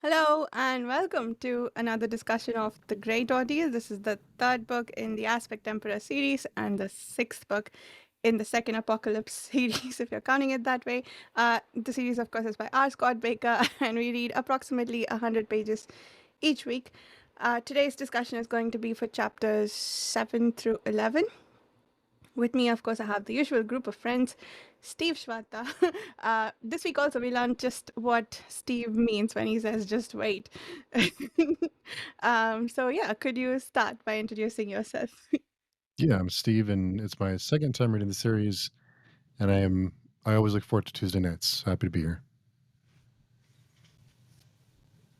Hello and welcome to another discussion of The Great Ordeal. This is the third book in the Aspect Emperor series and the sixth book in the Second Apocalypse series, if you're counting it that way. The series, of course, is by R. Scott Baker, and we read approximately 100 pages each week. Today's discussion is going to be for chapters 7 through 11. With me, of course, I have the usual group of friends. Steve Shwata. This week also we learned just what Steve means when he says just wait. So yeah, could you start by introducing yourself? Yeah, I'm Steve, and it's my second time reading the series, and I always look forward to Tuesday nights. Happy to be here.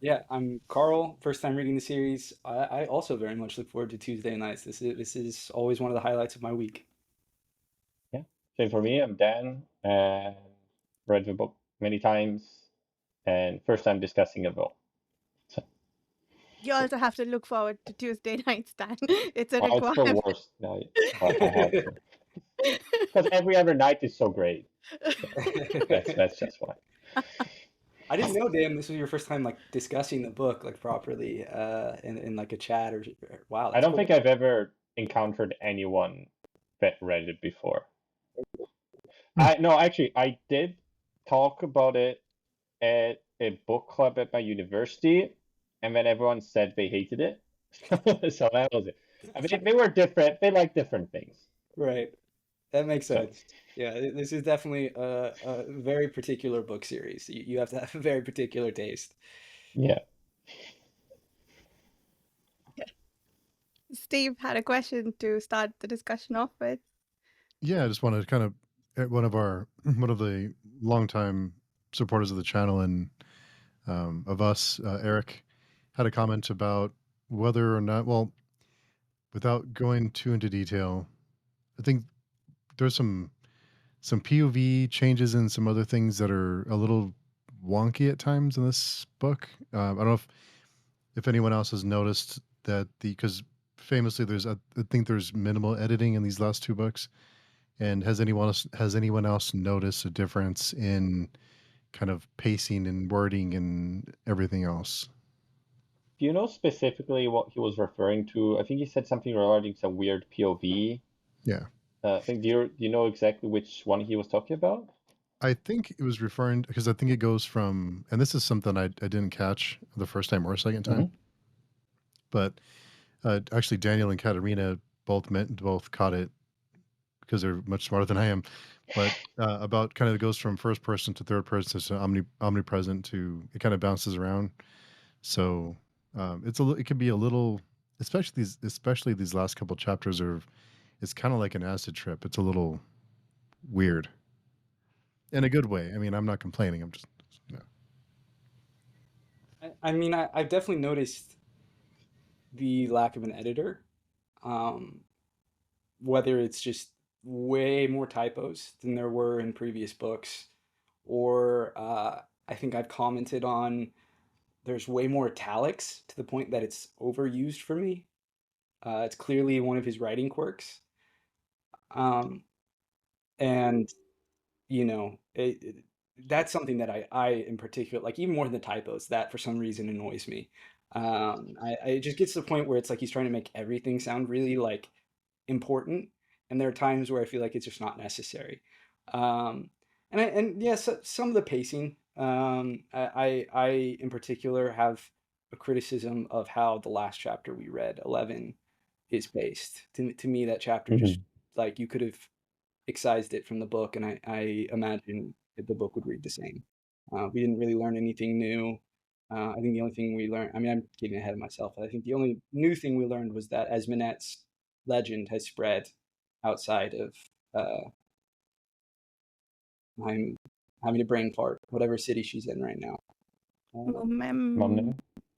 Yeah, I'm Carl. First time reading the series. I also very much look forward to Tuesday nights. This is always one of the highlights of my week. Yeah. Same for me. I'm Dan, and read the book many times, and first time discussing it all. So, You also have to look forward to Tuesday nights, Dan. It's a it's the requirement. worst night, but I have to because every other night is so great. So that's just why. I didn't know, Dan, this was your first time like discussing the book like properly in like a chat or wow, I that's don't cool. think I've ever encountered anyone that read it before. Hmm. Actually, I did talk about it at a book club at my university, and then everyone said they hated it. So that was it. I mean, they were different. They like different things. Right. That makes So sense. Yeah, this is definitely a very particular book series. You have to have a very particular taste. yeah, Steve had a question to start the discussion off with. Yeah, I just wanted to kind of one of the longtime supporters of the channel and of us, Eric, had a comment about whether or not. Well, without going too into detail, I think there's some POV changes and some other things that are a little wonky at times in this book. I don't know if anyone else has noticed that because famously I think there's minimal editing in these last two books. And has anyone else noticed a difference in kind of pacing and wording and everything else? do you know specifically what he was referring to? I think he said something regarding some weird POV. Yeah. I think do you know exactly which one he was talking about? I think it was referring because I think it goes from, and this is something I didn't catch the first time or second time, Hmm. but actually Daniel and Katerina both caught it because they're much smarter than I am. But about kind of it goes from first person to third person to omnipresent to it kind of bounces around. So it can be a little, especially these last couple chapters are. It's kind of like an acid trip. It's a little weird in a good way. I mean, I'm not complaining. I'm just you know. I mean, I've definitely noticed the lack of an editor. Um, whether it's just way more typos than there were in previous books, or I think I've commented on there's way more italics to the point that it's overused for me. It's clearly one of his writing quirks. Um, and, you know, that's something that I in particular, like even more than the typos, that for some reason annoys me. It just gets to the point where it's like he's trying to make everything sound really like important, and there are times where I feel like it's just not necessary. Um, and yes, yeah, so, some of the pacing. I in particular have a criticism of how the last chapter we read, 11, is paced. To me, that chapter just Hmm. like you could have excised it from the book, and I imagine that the book would read the same. We didn't really learn anything new. I think the only thing we learned, I mean, I'm getting ahead of myself. I think the only new thing we learned was that Esminet's legend has spread outside of, I'm having a brain fart, whatever city she's in right now. Mom, Mom, It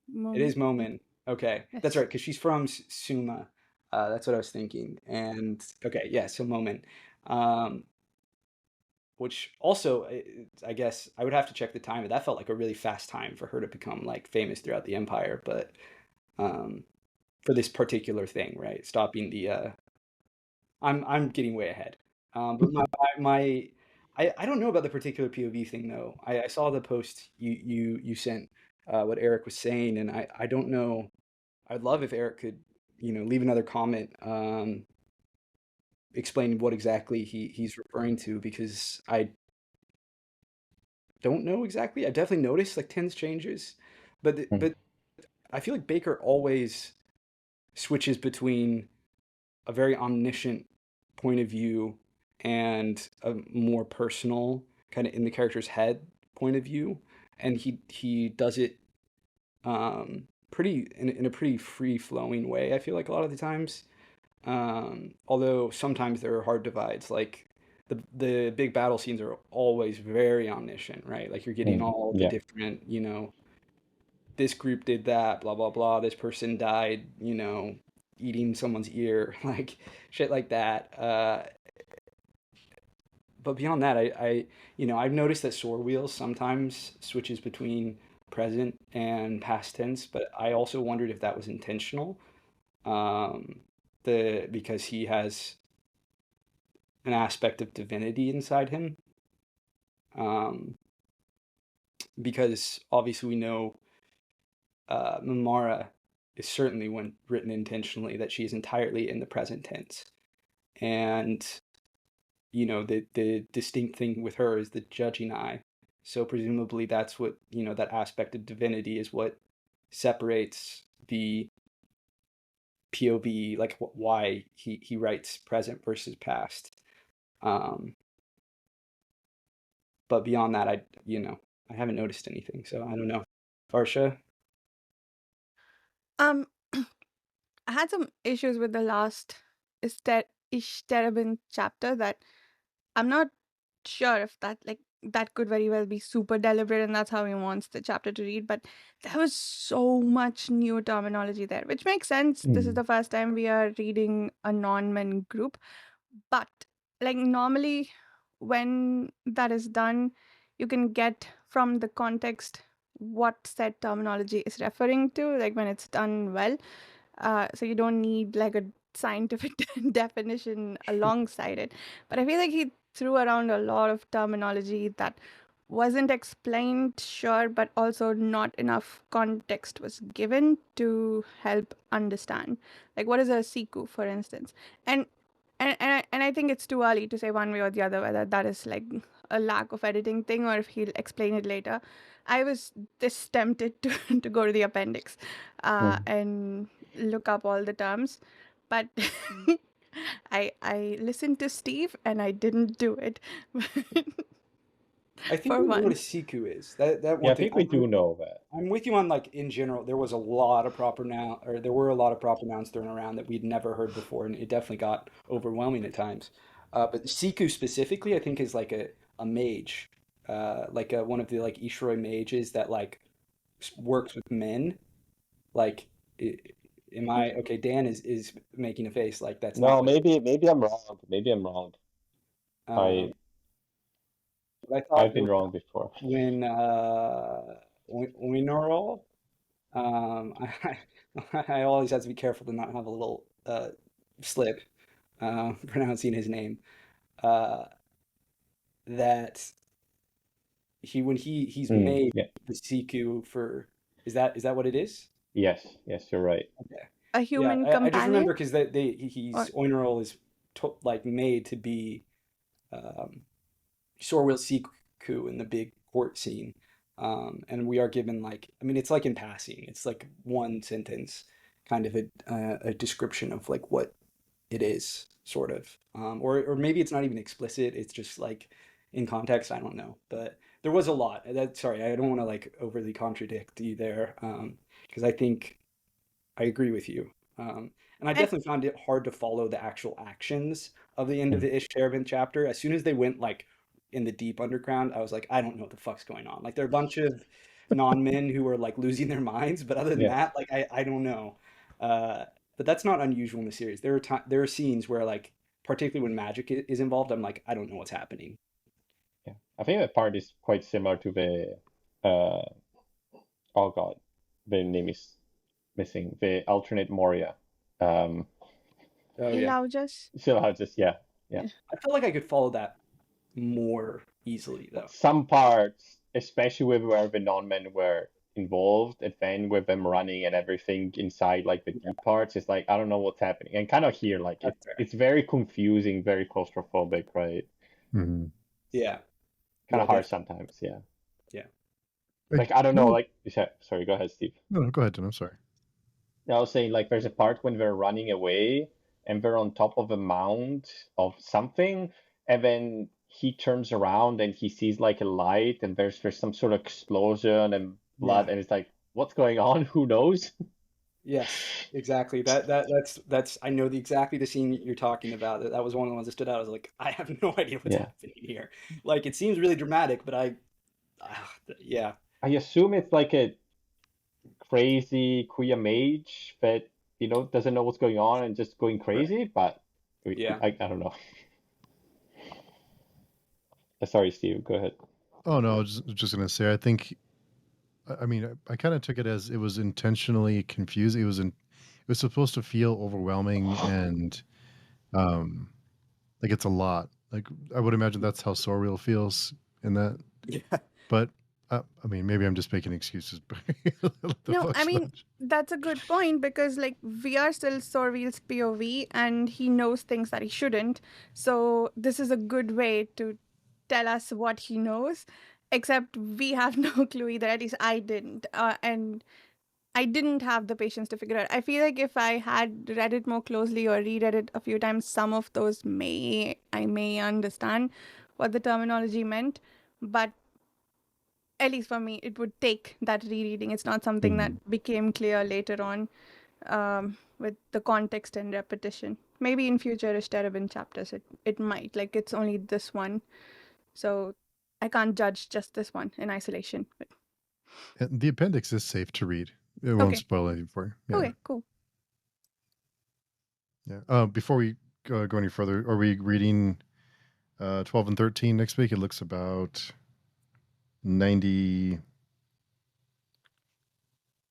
mom, is Momin. Okay, that's yes. right, because she's from Suma. That's what I was thinking. And okay, yeah, so Momin. Um, which also, I guess I would have to check the time, but that felt like a really fast time for her to become like famous throughout the empire. But um, for this particular thing, right? Stopping the I'm getting way ahead. But my I don't know about the particular POV thing though. I saw the post you sent what Eric was saying, and I don't know. I'd love if Eric could, leave another comment, explaining what exactly he's referring to, because I don't know exactly. I definitely noticed like tense changes, Mm. but I feel like Baker always switches between a very omniscient point of view and a more personal kind of in the character's head point of view, and he does it pretty in a pretty free flowing way. I feel like a lot of the times, although sometimes there are hard divides, like the big battle scenes are always very omniscient, right? Like you're getting all the Yeah. different, this group did that, blah blah blah. This person died, eating someone's ear, like shit like that. But beyond that, I've noticed that Sword Wheels sometimes switches between present and past tense, but I also wondered if that was intentional. Um, because he has an aspect of divinity inside him. Um, because obviously we know Mamara is certainly when written intentionally that she is entirely in the present tense, and the distinct thing with her is the judging eye. So presumably that's what, that aspect of divinity is what separates the POV, like why he writes present versus past. Um, but beyond that, I haven't noticed anything. So I don't know. Varsha? Um, I had some issues with the last Ishterabin chapter that I'm not sure if that could very well be super deliberate and that's how he wants the chapter to read, but there was so much new terminology there, which makes sense. This is Mm. the first time we are reading a non-men group, but like normally when that is done, you can get from the context what said terminology is referring to, like when it's done well. So you don't need like a scientific definition alongside it. But I feel like he threw around a lot of terminology that wasn't explained, sure, but also not enough context was given to help understand. Like, what is a siku, for instance? And I think it's too early to say one way or the other whether that is like a lack of editing thing or if he'll explain it later. I was this tempted to, to go to the appendix Mm. and look up all the terms, but I listened to Steve and I didn't do it I think for we know what a once. siku is. That Yeah, one I thing. think we do know that. I'm with you on like in general. There was a lot of proper noun, or there were a lot of proper nouns thrown around that we'd never heard before, and it definitely got overwhelming at times. But siku specifically, I think is like a mage, like one of the like Ishroi mages that like works with men. Like, I- am I okay? Dan is making a face like that's not No, what. maybe I'm wrong. Maybe I'm wrong. Um, I but I thought I've it been was wrong before. when Oinarol. I, I always have to be careful to not have a little slip pronouncing his name. Uh, that when he's Mm. made Yeah. the Siku for is that what it is? Yes, you're right. Okay. A Yeah, human I just companion? remember because that Or he's Oinerol is like made to be um, Sorwell Siku in the big court scene. And we are given like, I mean, it's like in passing. It's like one sentence, kind of a description of like what it is, sort of. Or maybe it's not even explicit. It's just like in context. I don't know. But there was a lot. Sorry, I don't want to like overly contradict you there, because I think I agree with you. And I and definitely found it hard to follow the actual actions of the end of Mm. the Ish Terabin chapter. As soon as they went like in the deep underground, I was like, I don't know what the fuck's going on. Like there are a bunch of non-men who are like losing their minds, but other than Yes. that, like I don't know. Uh, but that's not unusual in the series. There are scenes where like particularly when magic is involved, I'm like, I don't know what's happening. Yeah. I think that part is quite similar to the uh oh god, the name is missing. The alternate Moria. Um Oh yeah, Ilaujas? so how just yeah. Yeah. I felt like I could follow that more easily though. Some parts, especially with where the non-men were, involved, and then with them running and everything inside like the deep parts, it's like I don't know what's happening. And kind of here, like That's fair. it's very confusing, very claustrophobic, right? Mhm. Yeah. Kind Yeah, of hard definitely. sometimes, yeah. Yeah. Like I don't know, no, like sorry, go ahead, Steve. no, go ahead, Tim. I'm sorry. I was saying like there's a part when they're running away and they're on top of a mound of something, and then he turns around and he sees like a light and there's some sort of explosion and blood, Yeah. and it's like, what's going on? Who knows? Yes, exactly. That's I know exactly the scene you're talking about. That was one of the ones that stood out. I was like, I have no idea what's Yeah. happening here. Like it seems really dramatic, but yeah. I assume it's like a crazy queer mage that doesn't know what's going on and just going Right. crazy, but Yeah. I don't know. Sorry, Steve, go ahead. Oh no, I was just gonna say. I think. I mean, I kind of took it as it was intentionally confusing. It was supposed to feel overwhelming and um like it's a lot. Like I would imagine that's how Sorreal feels in that. Yeah. But I mean, maybe I'm just making excuses. But the No, I fuck's mean, that's a good point because, like, we are still Sorville's POV and he knows things that he shouldn't. So, this is a good way to tell us what he knows, except we have no clue either. At least I didn't. And I didn't have the patience to figure out. I feel like if I had read it more closely or reread it a few times, some of those I may understand what the terminology meant. But at least for me, it would take that rereading. It's not something that became clear later on with the context and repetition. Maybe in future Ishtarabin chapters, it might. Like, it's only this one. So I can't judge just this one in isolation. But And the appendix is safe to read. It won't okay. spoil anything for you. Yeah. Okay, cool. Yeah. Before we go any further, are we reading 12 and 13 next week? It looks about 90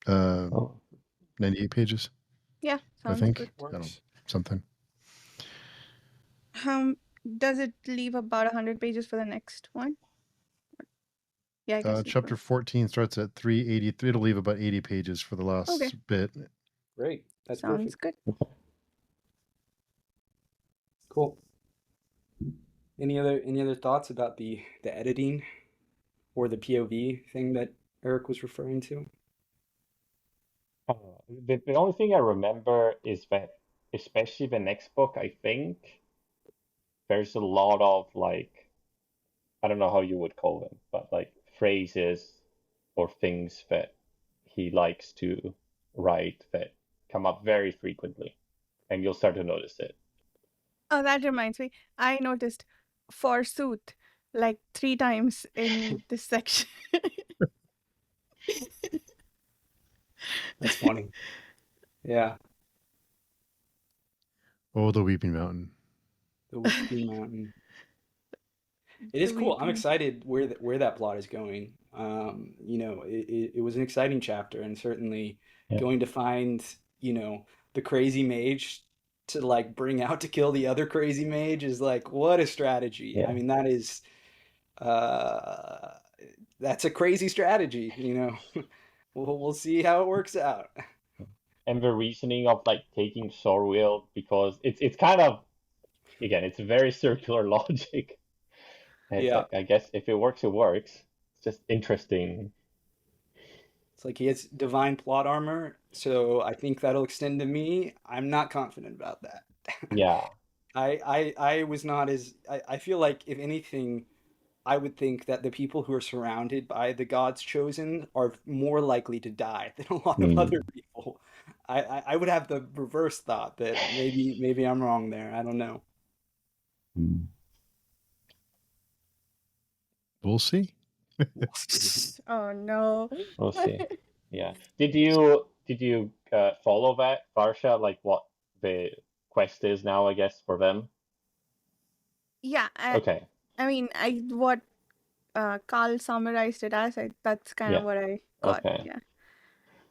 Oh. 98 pages. Yeah, I sounds think. good. I don't know, Works. something. Does it leave about 100 pages for the next one? Yeah, I guess it Chapter will. 14 starts at 383. It'll leave about 80 pages for the last Okay, bit. Great. That's sounds perfect. good. Cool. Any other thoughts about the editing or the POV thing that Eric was referring to? The only thing I remember is that, especially the next book, I think there's a lot of like, I don't know how you would call them, but like phrases or things that he likes to write that come up very frequently, and you'll start to notice it. Oh, that reminds me. I noticed forsooth like 3 times in this section. That's funny. Yeah. Oh, the Weeping Mountain. The Weeping Mountain. It is The cool. I'm weeping. excited where that plot is going. It was an exciting chapter, and certainly Yeah. going to find, the crazy mage to like bring out to kill the other crazy mage is like, what a strategy. Yeah. I mean, uh, that's a crazy strategy, We'll see how it works out. And the reasoning of like taking Sorwheel, because it's kind of, again, it's very circular logic. And it's Yeah. like, I guess if it works, it works. It's just interesting. It's like he has divine plot armor, so I think that'll extend to me. I'm not confident about that. Yeah. I was not as I feel like if anything, I would think that the people who are surrounded by the gods chosen are more likely to die than a lot of Mm. other people. I would have the reverse thought that maybe I'm wrong there. I don't know. Mm. We'll see. Oh no. We'll see. Yeah. Did you follow that, Varsha? Like what the quest is now, I guess, for them? Yeah, Okay. I mean, what Carl summarized it as, that's kind of Yeah. what I got. Okay. Yeah.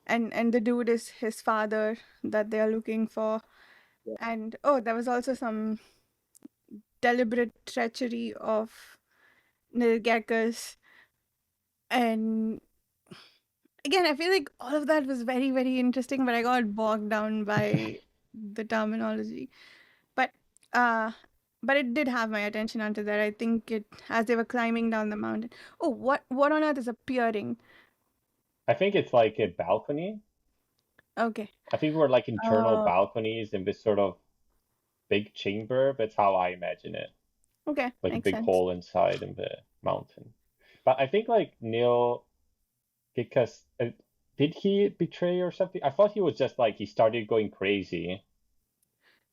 And the dude is his father that they are looking for. Yeah. And oh, there was also some deliberate treachery of Nilgakas, and again, I feel like all of that was very, very interesting, but I got bogged down by the terminology. But uh but it did have my attention until that. I think it as they were climbing down the mountain. Oh, what on earth is appearing? I think it's like a balcony. Okay. I think we're like internal Oh, balconies in this sort of big chamber. That's how I imagine it. okay, Like a makes big sense. hole inside in the mountain. But I think like Neil, because did he betray or something? I thought he was just like he started going crazy.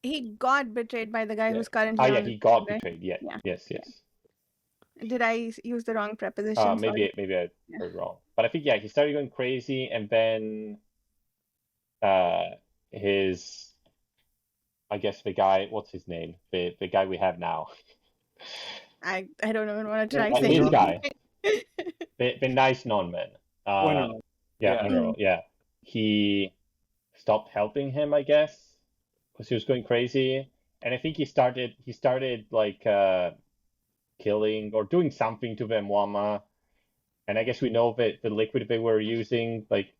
He got betrayed by the guy Yeah. who's Ah, currently yeah, on the he throne, got right? betrayed. Yeah, Yeah. yes, Yeah. yes. Did I use the wrong preposition? Sorry. Maybe I Yeah. heard wrong. But I think yeah, he started going crazy, and then uh his I guess the guy, what's his name? The guy we have now. I don't even want to try This Winner, saying guy, it. the nice non-man. winner. Yeah, Yeah. Mm. Mineral. Yeah, he stopped helping him, I guess, because he was going crazy, and I think he started like killing or doing something to Wemwama, and I guess we know that the liquid they were using, like,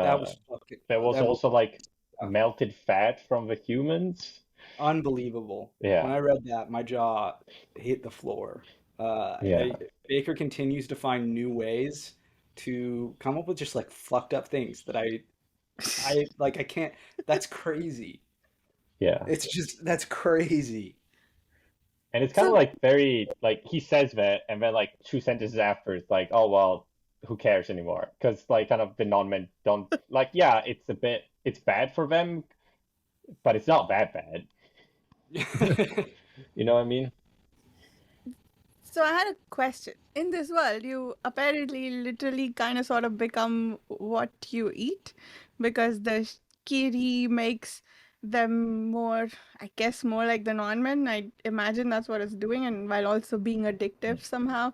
That uh, was fucking. there was That was also like uh, melted fat from the humans. unbelievable. When Yeah, I read that, my jaw hit the floor. yeah, Baker continues to find new ways to come up with just like fucked up things that I like. I can't. That's crazy. yeah. It's just that's crazy. And it's kind of So like very like he says that, and then like two sentences after, it's like, oh well, who cares anymore? Because like kind of the non-men don't like. Yeah, it's bad for them, but it's not that bad. You know what I mean? So I had a question. In this world, you apparently literally kind of sort of become what you eat because the kiri makes them more, I guess, more like the non-men. I imagine that's what it's doing, and while also being addictive somehow.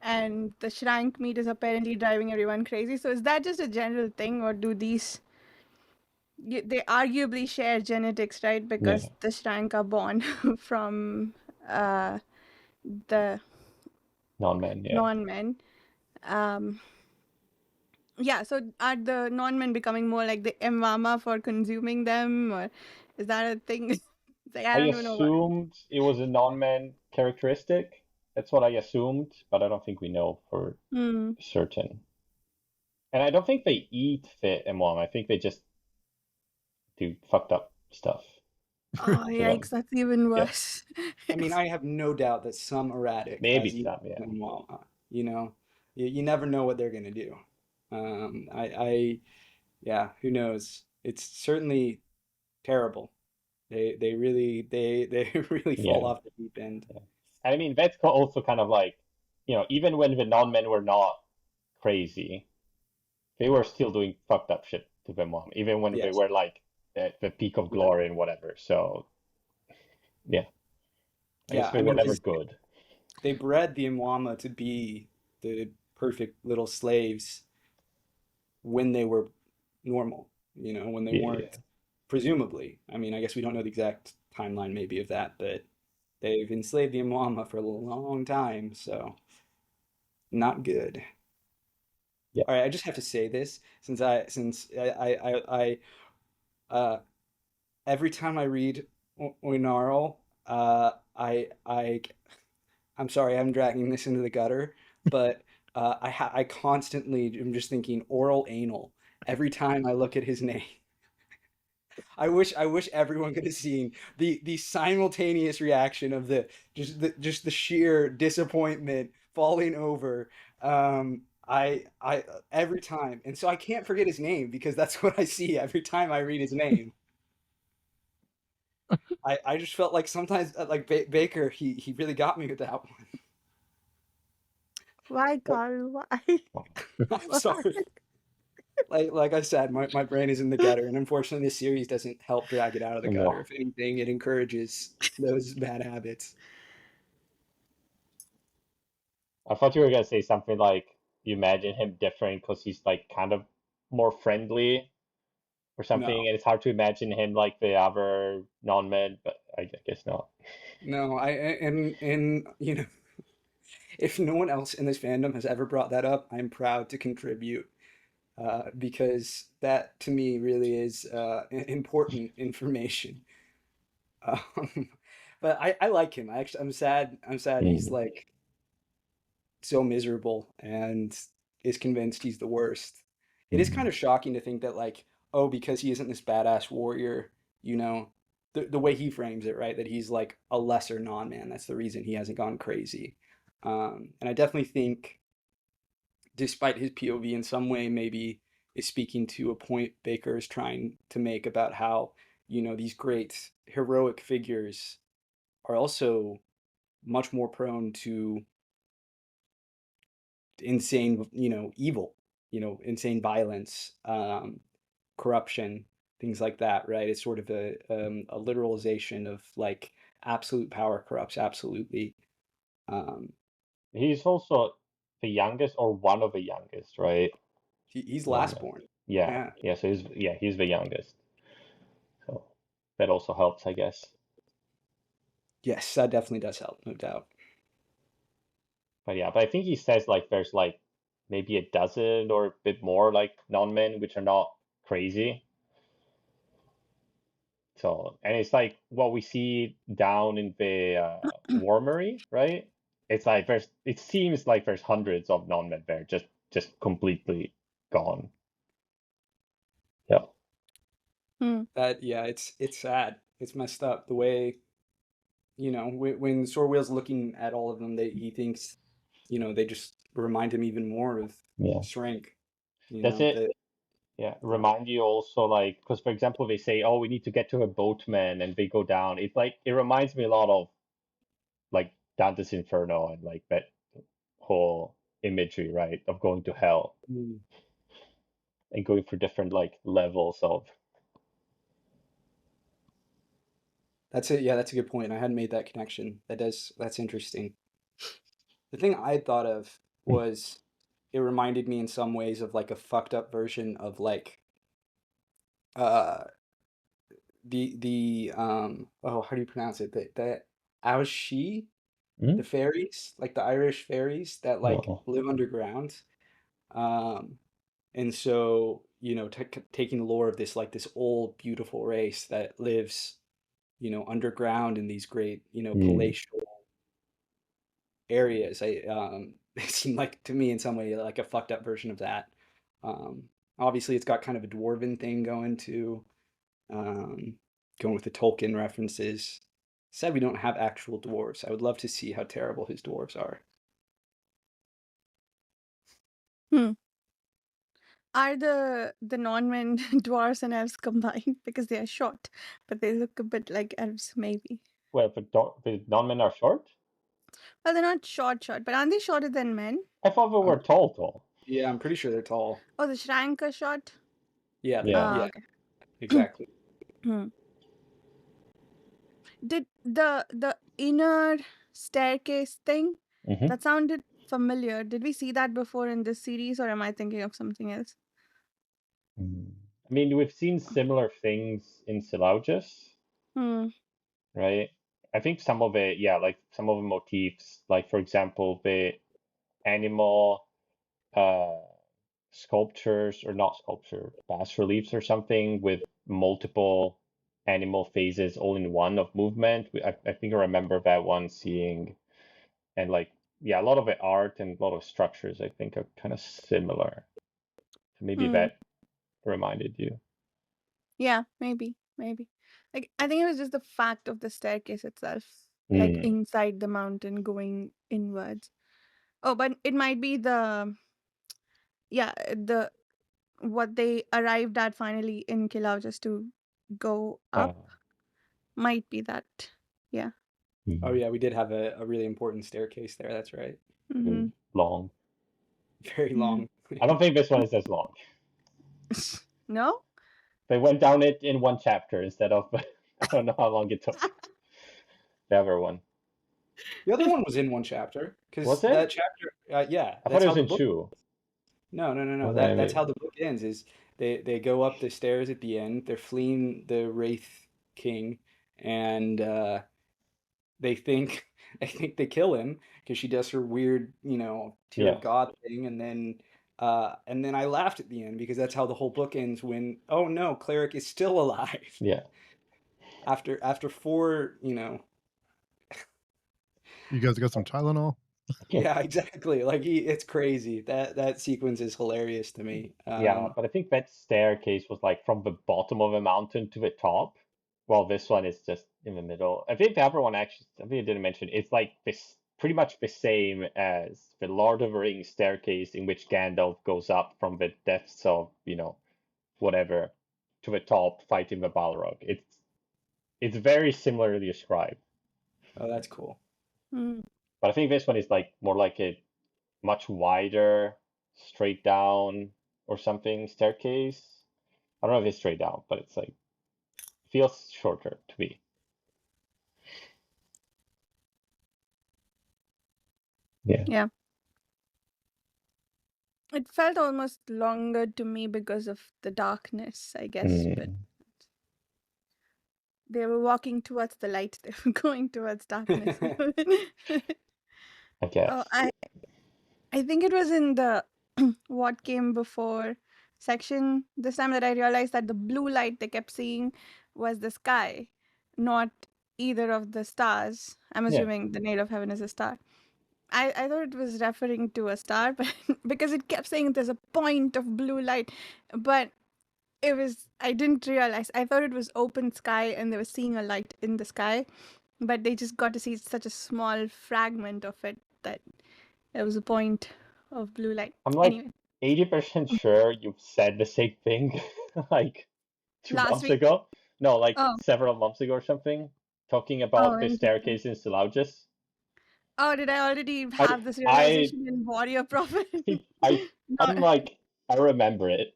And the shrank meat is apparently driving everyone crazy. So is that just a general thing, or do these, they arguably share genetics, right? Because Yeah. the shrank are born from uh, the Non-men. Yeah. non-men. Um, yeah, so are the non-men becoming more like the Mwama for consuming them, or is that a thing? It's like, I I don't even know what. assumed it was a non-man characteristic. That's what I assumed, but I don't think we know for Hmm. certain. And I don't think they eat the M1. I think they just do fucked up stuff Oh, to them. yikes, that's even Yeah. worse. I mean, I have no doubt that some erratic Maybe has eaten some, yeah. them while, you know, you never know what they're gonna do. Yeah, who knows? It's certainly terrible. They really fall Yeah. off the deep end. Yeah. And I mean, that's also kind of like, even when the non-men were not crazy, they were still doing fucked up shit to their mom, even when they Yes. were like at the peak of Yeah. glory and whatever. So, yeah, I guess Yeah, they I were mean, never because good. they bred the Imwama to be the perfect little slaves when they were normal, when they Yeah. weren't, presumably. I mean, I guess we don't know the exact timeline maybe of that, but they've enslaved the Imwama for a long time, so not good. Yeah. All right, I just have to say this since I every time I read Oinarl, I'm sorry, I'm dragging this into the gutter, but I constantly am just thinking oral anal every time I look at his name. I wish everyone could have seen the simultaneous reaction of the sheer disappointment falling over. I every time, and so I can't forget his name because that's what I see every time I read his name. I just felt like sometimes like Baker he really got me with that one. Why, But Carl? Why? I'm Why? sorry. Like I said, my brain is in the gutter, and unfortunately, this series doesn't help drag it out of the gutter. No, If anything, it encourages those bad habits. I thought you were gonna say something like you imagine him different because he's like kind of more friendly or No, something, and it's hard to imagine him like the other non-men, but I guess not. no, and if no one else in this fandom has ever brought that up, I'm proud to contribute. because that to me really is important information. Um, but I like him. I'm sad. I'm sad he's Mm. like so miserable and is convinced he's the worst. It is kind of shocking to think that like, oh, because he isn't this badass warrior, you know, the way he frames it, right? That he's like a lesser non-man. That's the reason he hasn't gone crazy. And I definitely think, despite his POV in some way, maybe is speaking to a point Baker is trying to make about how, you know, these great heroic figures are also much more prone to insane, you know, evil, you know, insane violence, corruption, things like that, right? It's sort of a literalization of like absolute power corrupts absolutely. Um, He's also the youngest or one of the youngest, right? he's last Norman. born. Yeah, Yeah. yeah. So he's the youngest. So that also helps, I guess. Yes, that definitely does help, no doubt. But yeah, but I think he says like there's like maybe a dozen or a bit more like non-men which are not crazy. So, and it's like what we see down in the Warmery, right? It's like it seems like there's hundreds of non-men there, just completely gone. Yeah. Hmm. That yeah, it's sad. It's messed up the way, you know, when Sorwheel's looking at all of them, he thinks, you know, they just remind him even more of Yeah. Shrink. You Does know it, that. yeah, Yeah. remind you also like, because for example, they say, oh, we need to get to a boatman and they go down. It's like, it reminds me a lot of like Dante's Inferno and like that whole imagery, right, of going to hell Mm. and going through different like levels of. That's it. Yeah, that's a good point. I hadn't made that connection. That's interesting. The thing I had thought of was it reminded me in some ways of like a fucked up version of like uh the oh, how do you pronounce it? The Aushi, Hmm? the fairies, like the Irish fairies that like No. live underground. Um and so, you know, taking the lore of this like this old beautiful race that lives, you know, underground in these great, you know, Mm. palatial areas. It seemed like to me in some way like a fucked up version of that. Um, Obviously, it's got kind of a dwarven thing going to, um, going with the Tolkien references. Said we don't have actual dwarves. I would love to see how terrible his dwarves are. Hmm. Are the non-men dwarves and elves combined because they are short, but they look a bit like elves, maybe? Well, the non-men are short? Well, they're not short, but aren't they shorter than men? I thought they Um, were tall. yeah, I'm pretty sure they're tall. Oh, the Shrank are short. Yeah, Yeah. Ah, yeah, okay. exactly. Hmm. Did the inner staircase thing Hmm. that sounded familiar? Did we see that before in this series, or am I thinking of something else? I mean, we've seen similar things in Seleucus, Hmm. right? I think some of it, yeah, like some of the motifs, like for example, the animal uh sculptures or not sculpture, bas reliefs or something with multiple animal phases all in one of movement. I think I remember that one seeing and like yeah, a lot of the art and a lot of structures I think are kind of similar. So maybe Hmm. that reminded you. Yeah, maybe. Like I think it was just the fact of the staircase itself, like Mm. inside the mountain going inwards. Oh, but it might be the what they arrived at finally in Kilau just to go Uh, up might be that. Yeah. Oh mm. yeah, we did have a really important staircase there. That's right. Mm-hmm. Very long. Very long. I don't think this one is as long. No? They went down it in one chapter instead of I don't know how long it took. The other one. The other one was in one chapter because Was it? that chapter, yeah, I thought that's it how was the in book. two. No, no, no, no. Was I That's how maybe? the book ends. Is they go up the stairs at the end. They're fleeing the Wraith King, and they think they think they kill him because she does her weird, you know, tear Yeah. of God thing, and then And then I laughed at the end because that's how the whole book ends when, oh no, Cleric is still alive. Yeah. After 4, You guys got some Tylenol? yeah, exactly. Like it's crazy. That sequence is hilarious to me. Yeah, but I think that staircase was like from the bottom of a mountain to the top, while this one is just in the middle. I think the other one actually, I think I didn't mention, it's like this pretty much the same as the Lord of the Rings staircase in which Gandalf goes up from the depths of, whatever, to the top fighting the Balrog. It's very similarly described. Oh, that's cool. Mm. But I think this one is like more like a much wider, straight down or something staircase. I don't know if it's straight down, but it's like feels shorter to me. Yeah. Yeah. It felt almost longer to me because of the darkness, I guess. But Mm. they were walking towards the light. They were going towards darkness. I guess. Oh, I think it was in the what came before section this time that I realized that the blue light they kept seeing was the sky, not either of the stars. I'm Yeah. assuming the nail of heaven is a star. I thought it was referring to a star, but because it kept saying there's a point of blue light, but I didn't realize. I thought it was open sky and they were seeing a light in the sky, but they just got to see such a small fragment of it that there was a point of blue light. I'm like Anyway, 80% sure you've said the same thing like two last months week. ago. No, like Oh, several months ago or something, talking oh, about the interesting. staircase in Selaugis. Oh, did I already I have this I realization in Warrior Prophet? think No. I'm like I remember it.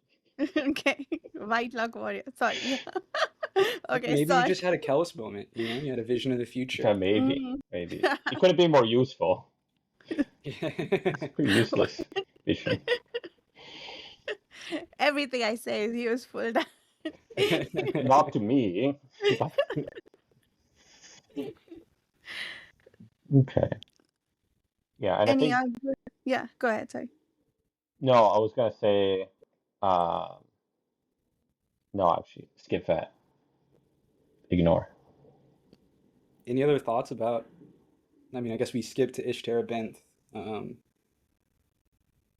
Okay. White Luck Warrior. Sorry. Yeah. Okay, Maybe you sorry. just had a Kellis moment, you had a vision of the future. Maybe, Mhm. maybe. It could have been more useful. Pretty useless vision. Everything I say is useful. Not to me, but okay. Yeah, and I Any think other? Yeah, go ahead. Sorry. no, I was gonna say, uh, no, actually, skip that. Ignore. Any other thoughts about, I mean, I guess we skipped to Ishtar Bent. Um,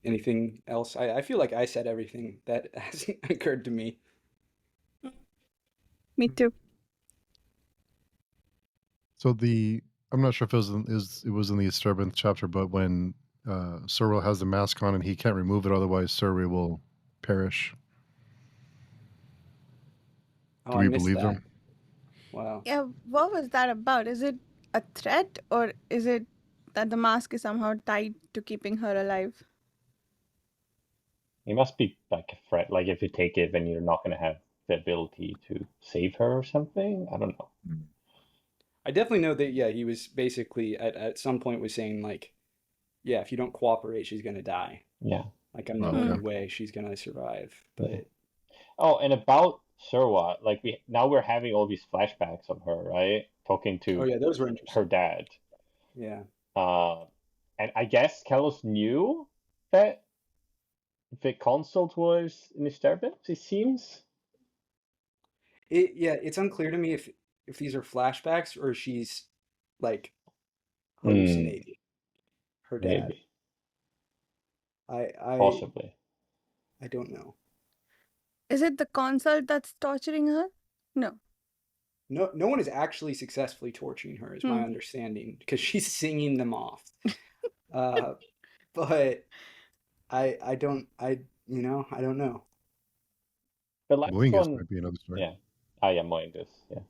Anything else? I feel like I said everything that hasn't occurred to me. Me too. So I'm not sure if it was in the Disturbance chapter, but when Surreal has the mask on and he can't remove it, otherwise Surreal will perish. Oh, Do I we missed believe that. them? Wow. Yeah, what was that about? Is it a threat or is it that the mask is somehow tied to keeping her alive? It must be like a threat. Like if you take it, then you're not gonna have the ability to save her or something. I don't know. I definitely know that, yeah, he was basically at some point was saying like, yeah, if you don't cooperate, she's gonna die. Yeah. Like I'm the Okay. only way she's gonna survive. Yeah. But Oh, and about Surwa, like we're having all these flashbacks of her, right? Talking oh to yeah, those were her interesting. dad. Yeah. Uh, and I guess Kalos knew that the consult was in disturbance, it seems. It's unclear to me if these are flashbacks or she's like Hmm, hallucinating her dad. maybe, I I possibly. I don't know. Is it the consult that's torturing her? No. No one is actually successfully torturing her, is my Hmm. understanding, because she's singing them off. Uh, but I don't I don't know. The last Moingus one, might be another story. yeah. I am Moingus, yeah.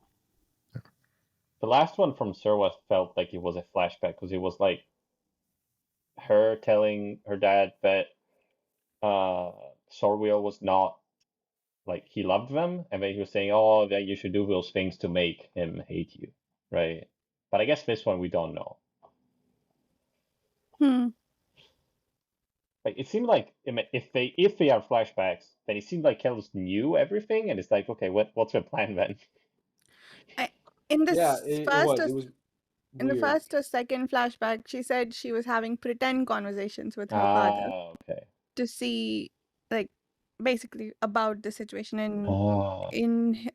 The last one from Surwa felt like it was a flashback because it was like her telling her dad that Sorwheel was not like he loved them, and then he was saying, "Oh, that you should do those things to make him hate you," right? But I guess this one we don't know. Hmm. Like it seemed like if they are flashbacks, then it seemed like Kells knew everything, and it's like, okay, what's the plan then? In Yeah, this it first was. or It was in the weird. first or second flashback, she said she was having pretend conversations with her father. Ah, okay. to see, like, basically about the situation, and Oh,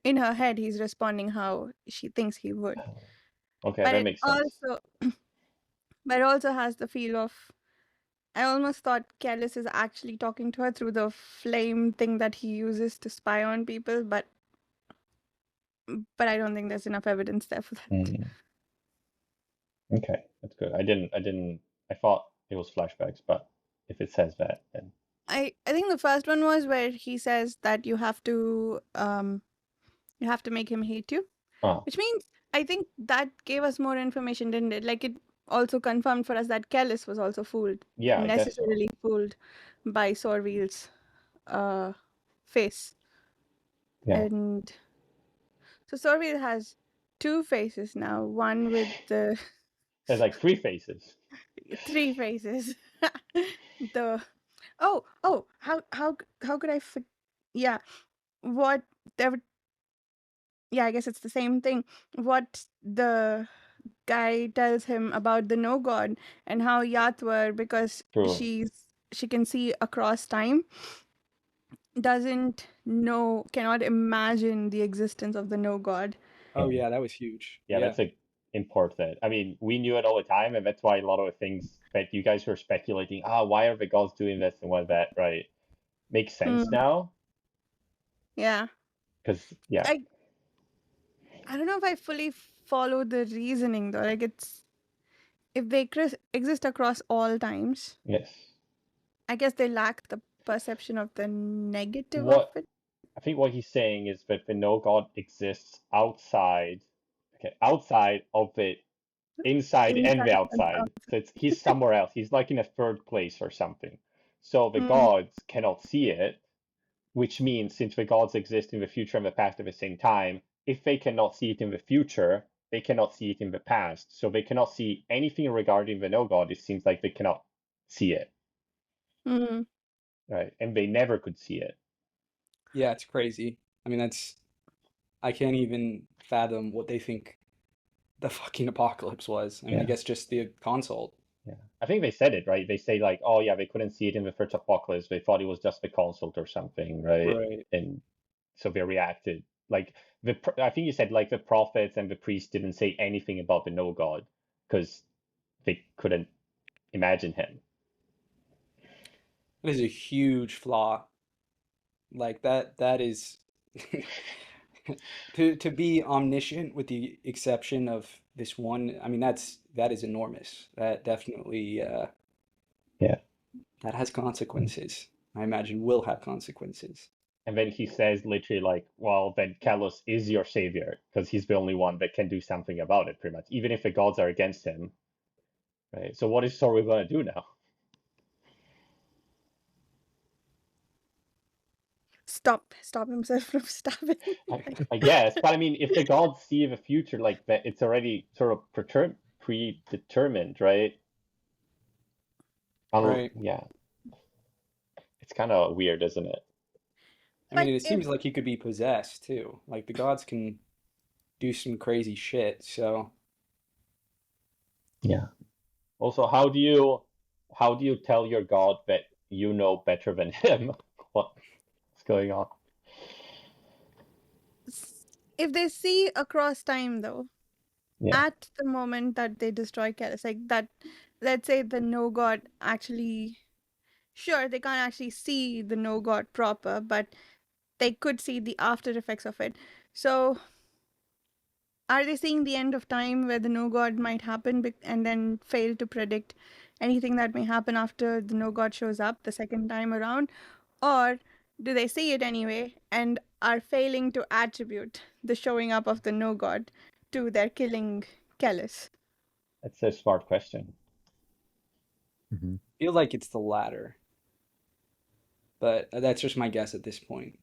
in her head he's responding how she thinks he would. okay, But that it makes sense. also has the feel of, I almost thought Kellis is actually talking to her through the flame thing that he uses to spy on people, but I don't think there's enough evidence there for that. Mm, okay, that's good. I thought it was flashbacks, but if it says that, then I think the first one was where he says that you have to make him hate you, oh which means I think that gave us more information, didn't it? Like, it also confirmed for us that Kellis was also fooled, yeah, I guess so. necessarily fooled by Sorville's face. Yeah, And so Sorville has two faces now, one with the there's like three faces. three faces. The how could I yeah, what there yeah, I guess it's the same thing. What the guy tells him about the no god, and how Yatwar, because True. she can see across time, cannot imagine the existence of the no god. Oh Yeah, yeah, that was huge. yeah, Yeah. that's a important. I mean, we knew it all the time, and that's why a lot of the things that you guys were speculating, why are the gods doing this and what that, right? Makes sense Hmm. now. Yeah. Because yeah, I I don't know if I fully follow the reasoning though. Like, it's, if they exist across all times, yes. I guess they lack the perception of the negative of What it. I think what he's saying is that the no god exists outside, okay, outside of it, inside and the Inside and outside. outside. So he's somewhere else. He's like in a third place or something. So the Hmm. gods cannot see it, which means since the gods exist in the future and the past at the same time, if they cannot see it in the future, they cannot see it in the past. So they cannot see anything regarding the no god. It seems like they cannot see it, Hmm. right? And they never could see it. Yeah, it's crazy. I mean, I can't even fathom what they think the fucking apocalypse was. I mean, I Yeah. guess just the consult. Yeah. I think they said it, right? They say like, oh yeah, they couldn't see it in the first apocalypse. They thought it was just the consult or something, right? Right. And so they reacted. Like I think you said like the prophets and the priests didn't say anything about the no god because they couldn't imagine him. That is a huge flaw. Like that is to be omniscient with the exception of this one. I mean, that is enormous. That definitely Yeah. that has consequences. I imagine will have consequences. And then he says literally like, well, then Kalos is your savior because he's the only one that can do something about it, pretty much, even if the gods are against him, right? So what is Sorry gonna do now? Stop himself from stabbing. I guess, but I mean, if the gods see the future like that, it's already sort of predetermined, right? Right. Yeah, it's kind of weird, isn't it? I But mean, it if seems like he could be possessed too. Like the gods can do some crazy shit. So Yeah. Also, how do you tell your god that you know better than him what's going on? if they see across time though, Yeah, at the moment that they destroy Keras, like that, let's say the no god actually, sure, they can't actually see the no god proper, but they could see the after effects of it. So are they seeing the end of time where the no god might happen, and then fail to predict anything that may happen after the no god shows up the second time around? Or do they see it anyway and are failing to attribute the showing up of the no god to their killing Kellis? that's a smart question. Hmm. I feel like it's the latter, but that's just my guess at this point.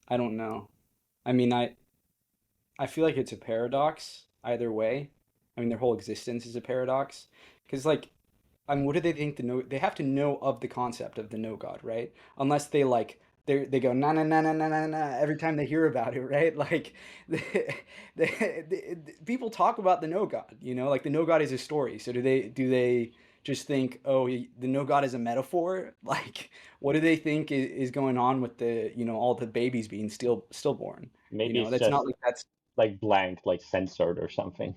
I don't know. I mean, I feel like it's a paradox either way. I mean, their whole existence is a paradox because like I mean, what do they think the no? They have to know of the concept of the no god, right? Unless they like they go na na na na na na na every time they hear about it, right? Like people talk about the no god, like the no god is a story. So do they just think, oh, the no God is a metaphor. Like, what do they think is going on with the, all the babies being stillborn? Maybe it's That's not just like that's. like blank, like censored or something.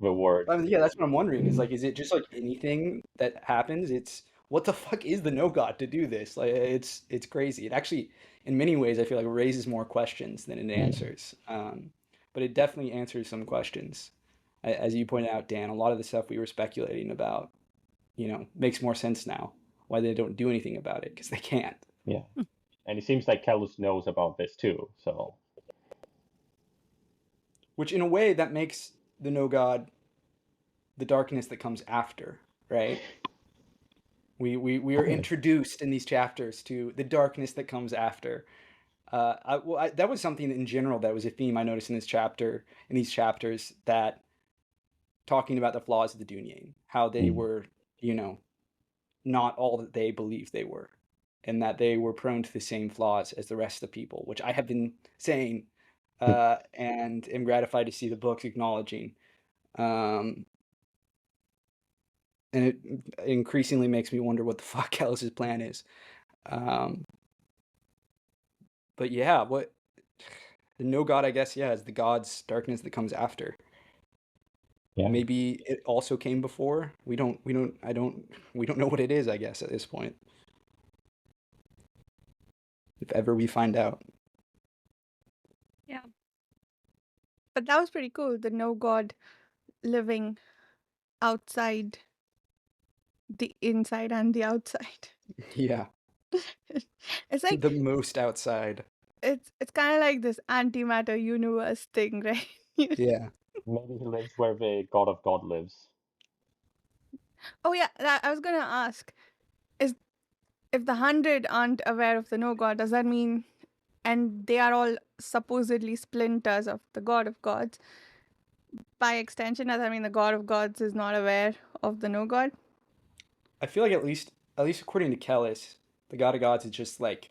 The word. I mean, yeah, that's what I'm wondering. Is like, is it just like anything that happens? It's what the fuck is the no God to do this? Like, it's crazy. It actually, in many ways, I feel like raises more questions than it answers. But it definitely answers some questions. As you pointed out, Dan, a lot of the stuff we were speculating about, makes more sense now. Why they don't do anything about it, because they can't. Yeah. And it seems like Kellus knows about this too, so Which, in a way, that makes the no God the darkness that comes after, right? We are probably. introduced in these chapters to the darkness that comes after. That was something in general that was a theme I noticed in this chapter, in these chapters, that talking about the flaws of the Dunyan, how they were, not all that they believed they were, and that they were prone to the same flaws as the rest of the people, which I have been saying, and am gratified to see the books acknowledging. Um, and it increasingly makes me wonder what the fuck Kellis's plan is. But yeah, what the no God, I guess, yeah, is the God's darkness that comes after. Yeah. Maybe it also came before. We don't know what it is, I guess, at this point. If ever we find out. Yeah. But that was pretty cool. The no God living outside the inside and the outside. Yeah. It's like The most outside. it's kind of like this antimatter universe thing, right? Yeah. Maybe he lives where the God of God lives. Oh yeah, I was gonna ask, is if the 100 aren't aware of the no God, does that mean, and they are all supposedly splinters of the God of Gods, by extension, does that mean the God of Gods is not aware of the no God? I feel like at least according to Kellis, the God of Gods is just like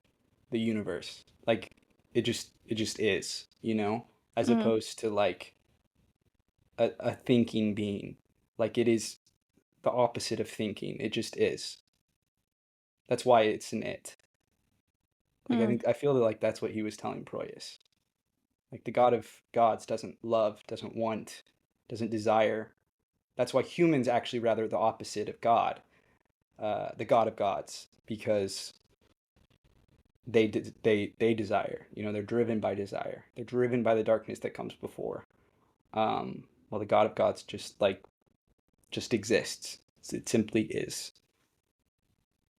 the universe. Like it just is, as Mm. opposed to like a thinking being. Like it is the opposite of thinking. It just is. That's why it's an it. Like I feel like that's what he was telling Proyas. Like the God of Gods doesn't love, doesn't want, doesn't desire. That's why humans actually rather the opposite of God, the God of Gods, because they desire. They're driven by desire. They're driven by the darkness that comes before. Well, the God of Gods just exists. It simply is.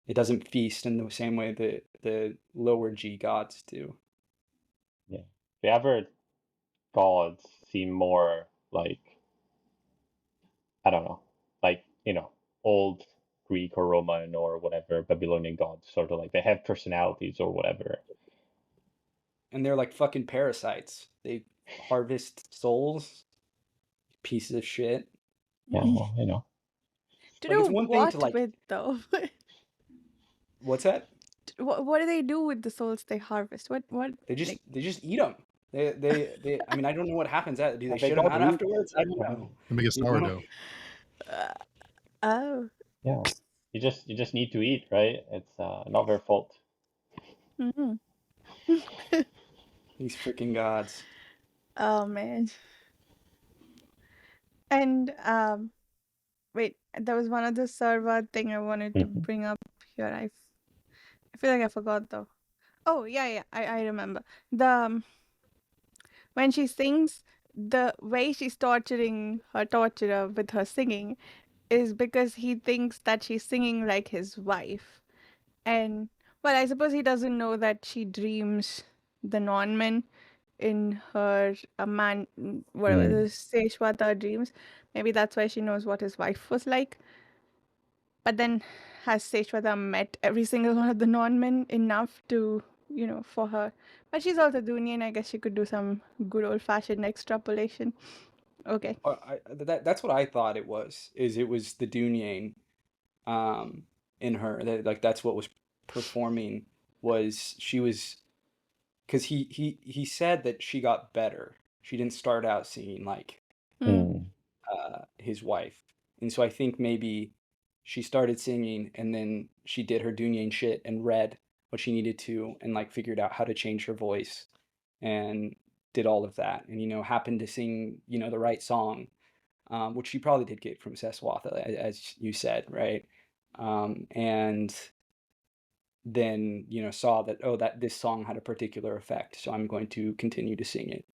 It doesn't feast in the same way that the lower G gods do. Yeah. The other gods seem more like, I don't know, like, old Greek or Roman or whatever Babylonian gods, sort of like they have personalities or whatever. And they're like fucking parasites. They harvest souls. Pieces of shit. Yeah, well, To Like, it's do one thing to, what like. with though? What's that? What do they do with the souls they harvest? What They just like, they just eat them. I mean, I don't know what happens. Do they Have they shit them got out root? afterwards? I don't know. And make a You know? sourdough. oh. Yeah. You just need to eat, right? It's not their fault. Mm-hmm. These freaking gods. Oh man. And wait, there was one other server thing I wanted to Mhm. bring up here. I feel like I forgot though. Oh yeah, I remember. The when she sings, the way she's torturing her torturer with her singing is because he thinks that she's singing like his wife. And well, I suppose he doesn't know that she dreams the non-man in her man, whatever the Seshwata dreams. Maybe that's why she knows what his wife was like. But then has Seshwata met every single one of the non-men enough to, for her? But she's also Dunian. I guess she could do some good old-fashioned extrapolation. Okay. That's what I thought it was. It was the Dunyan, in her. Like that's what was performing. She was, because he said that she got better. She didn't start out seeing like Mm. Mm. his wife, and so I think maybe she started singing, and then she did her Dunyan shit and read what she needed to, and like figured out how to change her voice, and did all of that, and happened to sing the right song, which she probably did get from Seswatha, as you said, right? And then saw that, oh, that this song had a particular effect, so I'm going to continue to sing it.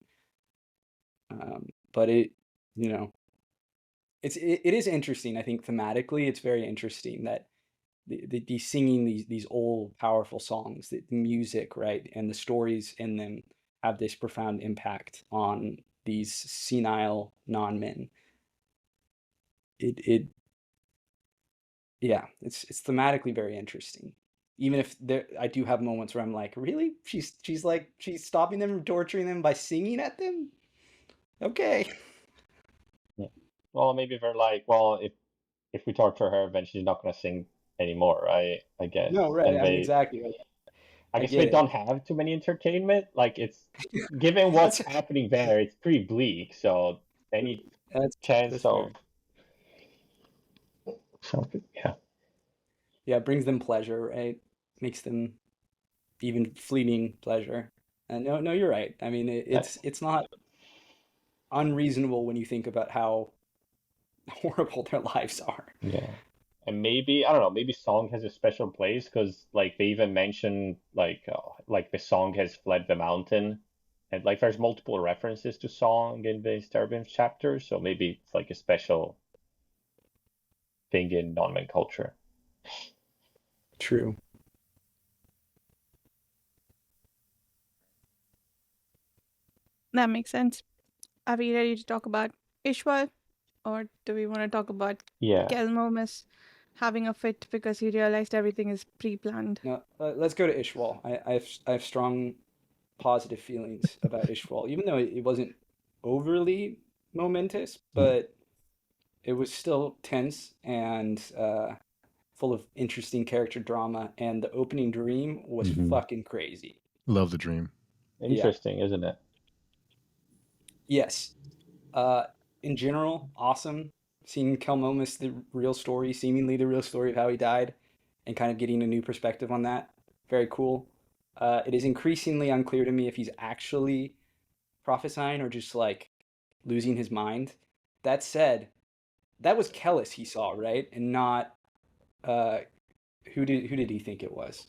But it you know it is interesting. I think thematically it's very interesting that the singing these old powerful songs, the music, right, and the stories in them have this profound impact on these senile non-men. It Yeah, it's thematically very interesting. Even if I do have moments where I'm like, really? She's stopping them from torturing them by singing at them? Okay. Yeah. Well, maybe they're like, well, if we torture her, then she's not gonna sing anymore, right? I guess. No, right. And I mean, exactly. Like, I I guess they get it. don't have too many entertainment. Like it's given what's That's happening there, it's pretty bleak. So any chance that's fair. of something, yeah. Yeah, it brings them pleasure, right? Makes them even fleeting pleasure. And no, you're right. I mean, it's not unreasonable when you think about how horrible their lives are. Yeah. And maybe, I don't know, maybe song has a special place because like they even mention like the song has fled the mountain, and like there's multiple references to song in the Disturbance chapter, so maybe it's like a special thing in non-man culture. True. That makes sense. Are we ready to talk about Ishwal, or do we want to talk about Yeah. Kelmomus having a fit because he realized everything is pre-planned? Now, let's go to Ishwal. I have strong positive feelings about Ishwal, even though it wasn't overly momentous, but it was still tense and full of interesting character drama, and the opening dream was fucking crazy. Love the dream. Yeah. Interesting, isn't it? Yes. Uh, in general, awesome. Seeing Kelmomus, the real story, seemingly the real story of how he died, and kind of getting a new perspective on that. Very cool. It is increasingly unclear to me if he's actually prophesying or just like losing his mind. That said, that was Kellis he saw, right? And not uh, who did he think it was?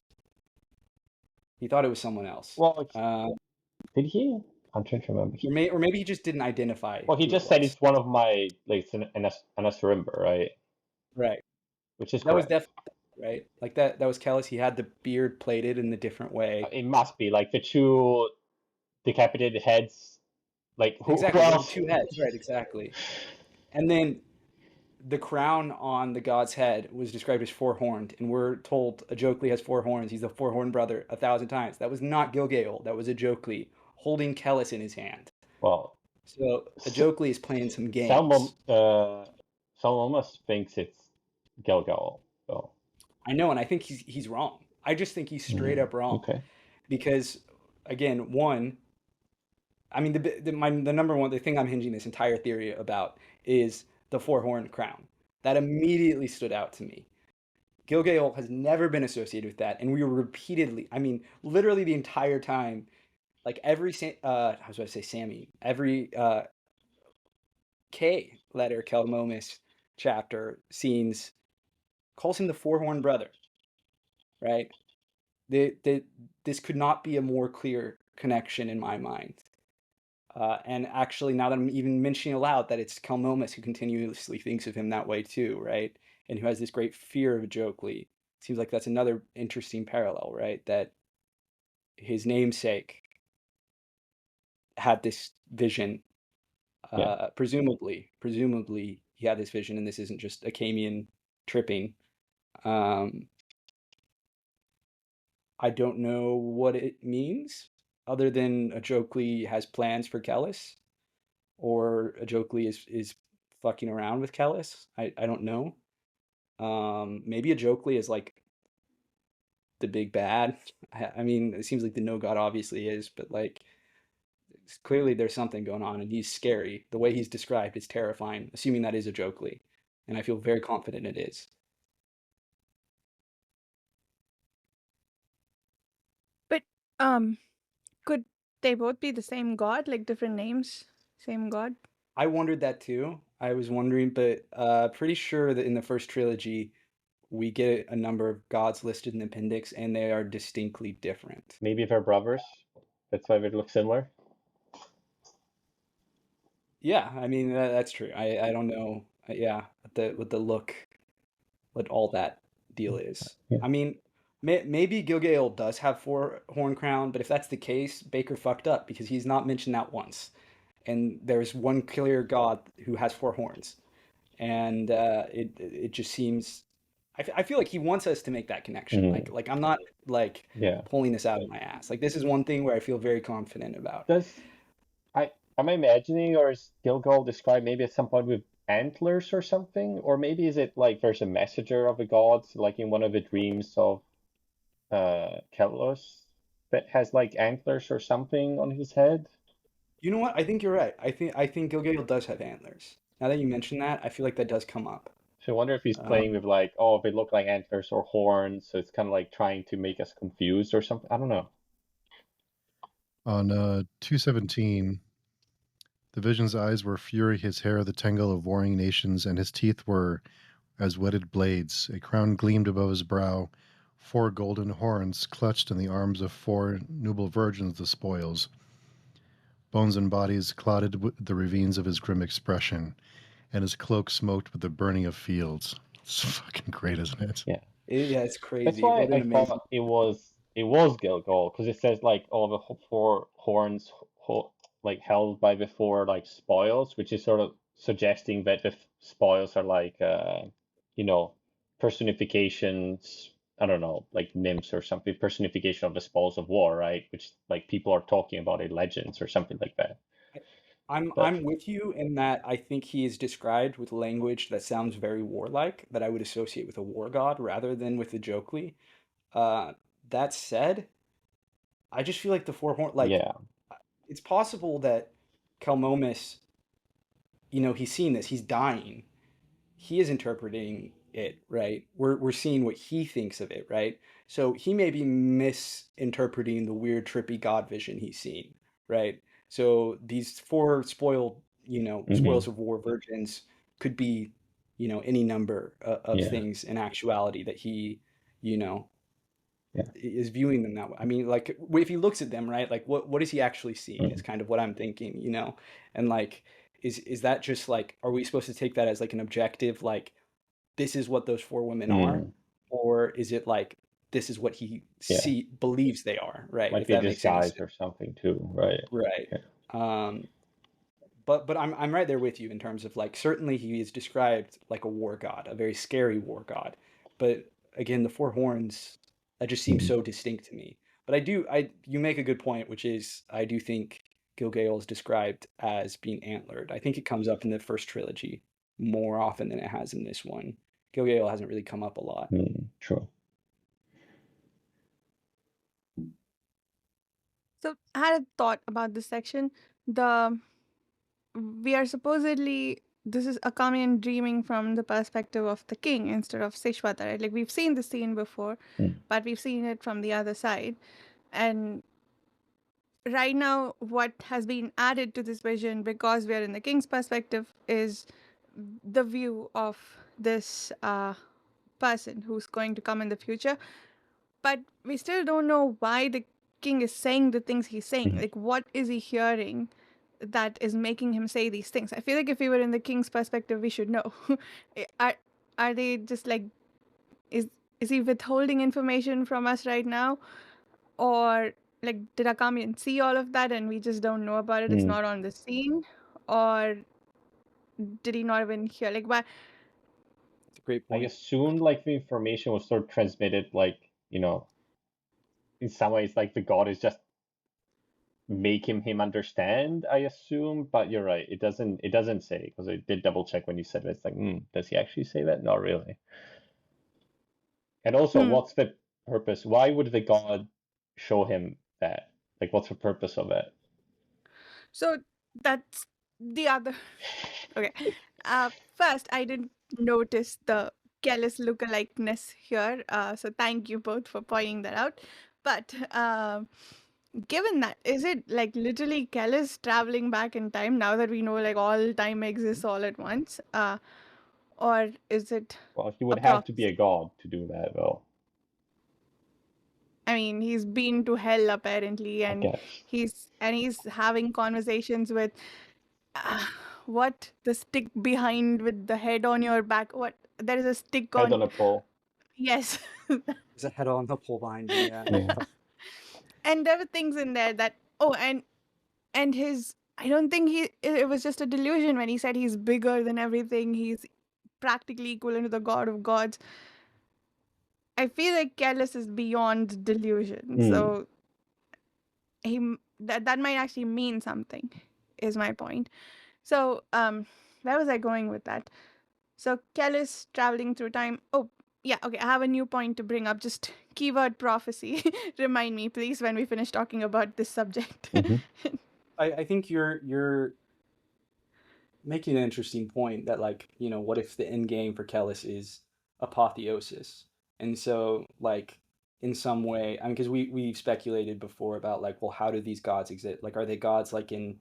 He thought it was someone else. Well, Uh, did he? I'm trying to remember. or maybe he just didn't identify Well, he who it just said was. it's one of my like an Asrimber, right? Right. Which is That was correct. definitely right. Like that was Kellis. He had the beard plaited in a different way. It must be like the two decapitated heads. Like who Exactly. He had the else? two heads. Right. Exactly. And then the crown on the god's head was described as four-horned, and we're told Ajokli has four horns. He's the four-horned brother 1,000 times. That was not Gilgael. That was Ajokli holding Kellis in his hand. Well, So Ajokli is playing some someone games. someone almost thinks it's Gilgal. So I know, and I think he's wrong. I just think he's straight up wrong okay. because, again, one, I mean, the number one, the thing I'm hinging this entire theory about is the four-horned crown. That immediately stood out to me. Gilgael has never been associated with that, and we were repeatedly, I mean, literally the entire time, like every, I was about to say Sammy, every K letter Kelmomus chapter scenes calls him the four-horned brother, right? This could not be a more clear connection in my mind. And actually, now that I'm even mentioning aloud that it's Kelmomus who continuously thinks of him that way too, right? And who has this great fear of Jokli. Seems like that's another interesting parallel, right? That his namesake had this vision. Yeah. Presumably, he had this vision, and this isn't just Akamian tripping. Um, I don't know what it means, other than Ajokli has plans for Kellis, or Ajokli is fucking around with Kellis. I don't know. Maybe Ajokli is like the big bad. I mean, it seems like the no god obviously is, but like clearly there's something going on, and he's scary. The way he's described is terrifying, assuming that is Ajokli, and I feel very confident it is. Could they both be the same god, like different names, same god? I wondered that too. I was wondering, but pretty sure that in the first trilogy, we get a number of gods listed in the appendix, and they are distinctly different. Maybe they're brothers. That's why they look similar. Yeah, I mean that's true. I don't know. Yeah, what the look, what all that deal is. Yeah. I mean, maybe Gilgail does have four horn crown, but if that's the case, Baker fucked up because he's not mentioned that once. And there's one clear god who has four horns, and it just seems. I feel like he wants us to make that connection. Mhm. Like I'm not like Yeah. pulling this out of my ass. Like this is one thing where I feel very confident about. Does am I imagining, or is Gilgal described maybe at some point with antlers or something? Or maybe is it like there's a messenger of the gods, like in one of the dreams of Kelos, that has like antlers or something on his head? You know what? I think you're right. I think Gilgail does have antlers. Now that you mention that, I feel like that does come up. So I wonder if he's playing Um, with like, oh, they look like antlers or horns, so it's kind of like trying to make us confused or something. I don't know. On 217, the vision's eyes were fury, his hair the tangle of warring nations, and his teeth were as whetted blades. A crown gleamed above his brow, 4 golden horns clutched in the arms of 4 noble virgins the spoils. Bones and bodies clotted with the ravines of his grim expression, and his cloak smoked with the burning of fields. It's fucking great, isn't it? Yeah. yeah, it's That's crazy. why What an I amazing. thought it was Gilgal, because it says like all the four horns like held by the four like spoils, which is sort of suggesting that the spoils are like you know personifications. I don't know, like nymphs or something, personification of the spoils of war, right? Which like people are talking about in legends or something like that. But I'm with you in that I think he is described with language that sounds very warlike, that I would associate with a war god rather than with the Jokli. Uh, that said, I just feel like the four horn like yeah, it's possible that Kelmomis, he's seeing this, he's dying. He is interpreting it, right? We're seeing what he thinks of it, right? So he may be misinterpreting the weird trippy god vision he's seeing, right? So these four spoiled, hmm spoils of war virgins could be, any number of yeah, things in actuality that he, you know, yeah, is viewing them that way. I mean, like if he looks at them, right? Like what is he actually seeing is mhm, kind of what I'm thinking, And like is that just like are we supposed to take that as like an objective like this is what those four women are, mm, or is it like this is what he yeah. believes they are, right? Might If be a that makes any disguise sense. or something too, right? Right. Yeah. Um, but I'm right there with you in terms of like certainly he is described like a war god, a very scary war god. But again, the four horns that just seems Mhm. so distinct to me. But I you make a good point, which is I do think Gilgail is described as being antlered. I think it comes up in the first trilogy more often than it has in this one. Gilgail hasn't really come up a lot. True. So I had a thought about this section. The we are supposedly this is Akamian dreaming from the perspective of the king instead of Seshwata, right? Like we've seen the scene before, Mm. but we've seen it from the other side. And right now, what has been added to this vision, because we are in the king's perspective, is the view of this person who's going to come in the future. But we still don't know why the king is saying the things he's saying. Mhm. Like, what is he hearing that is making him say these things? I feel like if we were in the king's perspective, we should know. are are they just like is is he withholding information from us right now, or like did Akamian see all of that and we just don't know about it? It's Mm. not on the scene, or did he not even hear? Like, why? It's a great I point. assumed like the information was sort of transmitted like, in some ways like the god is just making him understand, I assume, but you're right. It doesn't say, because I did double check when you said it. It's like, does he actually say that? Not really. And also, Hmm. what's the purpose? Why would the god show him that? Like, what's the purpose of it? So that's the other. Okay. First, I didn't notice the Kellis lookalikeness here. So thank you both for pointing that out. But given that, is it like literally Kellis traveling back in time now that we know like all time exists all at once? Or is it Well, he a would have to be prophecy? a god to do that, though, I mean, he's been to hell apparently, I and guess. he's having conversations with uh, what the stick behind with the head on your back. What there is a stick Head on. on a pole. Yes, There's a head on the pole behind me. Yeah. Yeah. and there were things in there that and his. I don't think it was just a delusion when he said he's bigger than everything. He's practically equivalent to the god of gods. I feel like Careless is beyond delusion. Hmm. So that might actually mean something, is my point. So where was I going with that? So Careless traveling through time. Oh yeah, okay. I have a new point to bring up. Just keyword prophecy. Remind me, please, when we finish talking about this subject. Mhm. I think you're making an interesting point that, like, what if the end game for Kellis is apotheosis? And so, like, in some way, I mean, because we've speculated before about, like, well, how do these gods exist? Like, are they gods like in,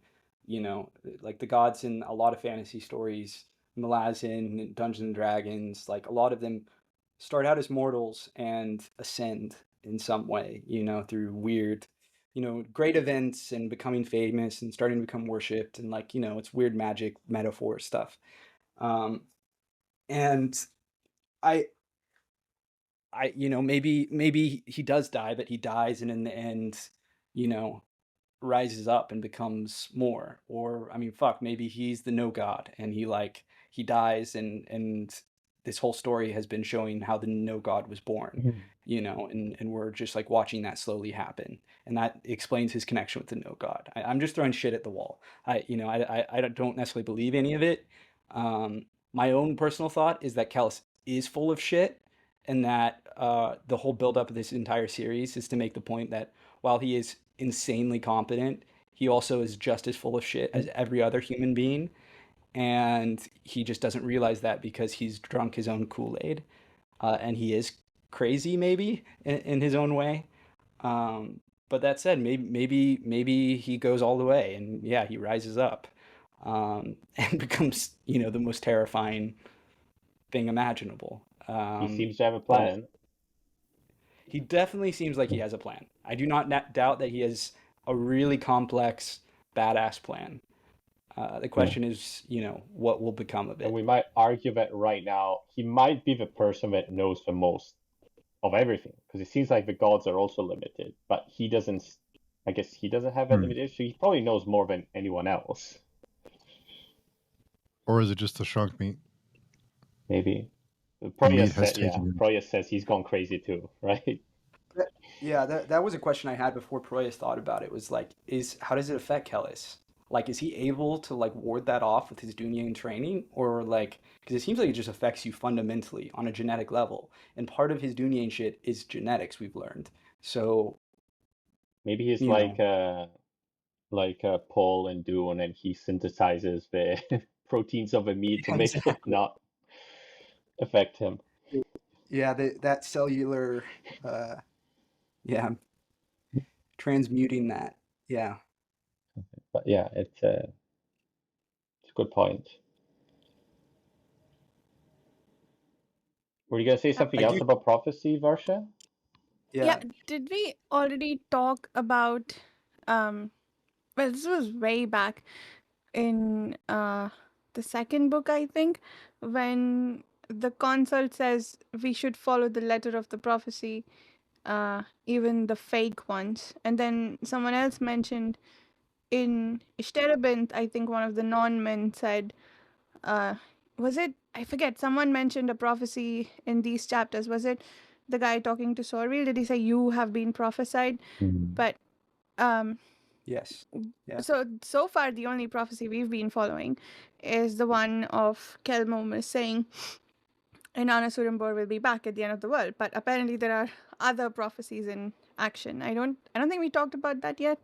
like the gods in a lot of fantasy stories, Malazan, Dungeons and Dragons, like a lot of them start out as mortals and ascend in some way, through weird, great events and becoming famous and starting to become worshipped, and, like, it's weird magic metaphor stuff. Um, and I, maybe he does die, but he dies, and in the end, you know, rises up and becomes more. Or, I mean, fuck, maybe he's the no god and he dies, and this whole story has been showing how the no god was born, Mhm. and we're just like watching that slowly happen, and that explains his connection with the no god. I'm just throwing shit at the wall. I don't necessarily believe any of it. My own personal thought is that Callus is full of shit, and that the whole buildup of this entire series is to make the point that while he is insanely competent, he also is just as full of shit as every other human being. And he just doesn't realize that because he's drunk his own Kool-Aid. And he is crazy, maybe, in his own way. But that said, maybe he goes all the way, and yeah, he rises up, and becomes, the most terrifying thing imaginable. He seems to have a But plan. he definitely seems like he has a plan. I do not doubt that he has a really complex, badass plan. The Yeah. question is, what will become of And it? we might argue that right now he might be the person that knows the most of everything, because it seems like the gods are also limited, but he doesn't. I guess he doesn't have that Hmm. limitation. So he probably knows more than anyone else. Or is it just the shrunk meat? Maybe. The Proya meat has said, yeah. taken him. Proya says he's gone crazy too, right? Yeah, that was a question I had before Proyas thought about it. Was like, how does it affect Kellis? Like, is he able to like ward that off with his Dunyan training, or like, because it seems like it just affects you fundamentally on a genetic level, and part of his Dunyan shit is genetics, we've learned. So, Maybe he's you know, like Paul and Dune, and he synthesizes the proteins of the meat to yeah, make it exactly. not affect him. Yeah, that cellular, uh, yeah, transmuting that. Yeah. But yeah, it's a good point. Were you gonna say Yeah. something I else do. about prophecy, Varsha? Yeah, Yeah. did we already talk about well, this was way back in the second book, I think, when the consult says we should follow the letter of the prophecy, even the fake ones. And then someone else mentioned in Ishterabint, I think one of the non-men said, uh, was it, I forget, someone mentioned a prophecy in these chapters. Was it the guy talking to Sorville? Did he say, you have been prophesied? Hmm. But um, Yes. Yeah. so far, the only prophecy we've been following is the one of Kelmomus saying Inanna Surimbor will be back at the end of the world. But apparently, there are other prophecies in action. I don't think we talked about that yet.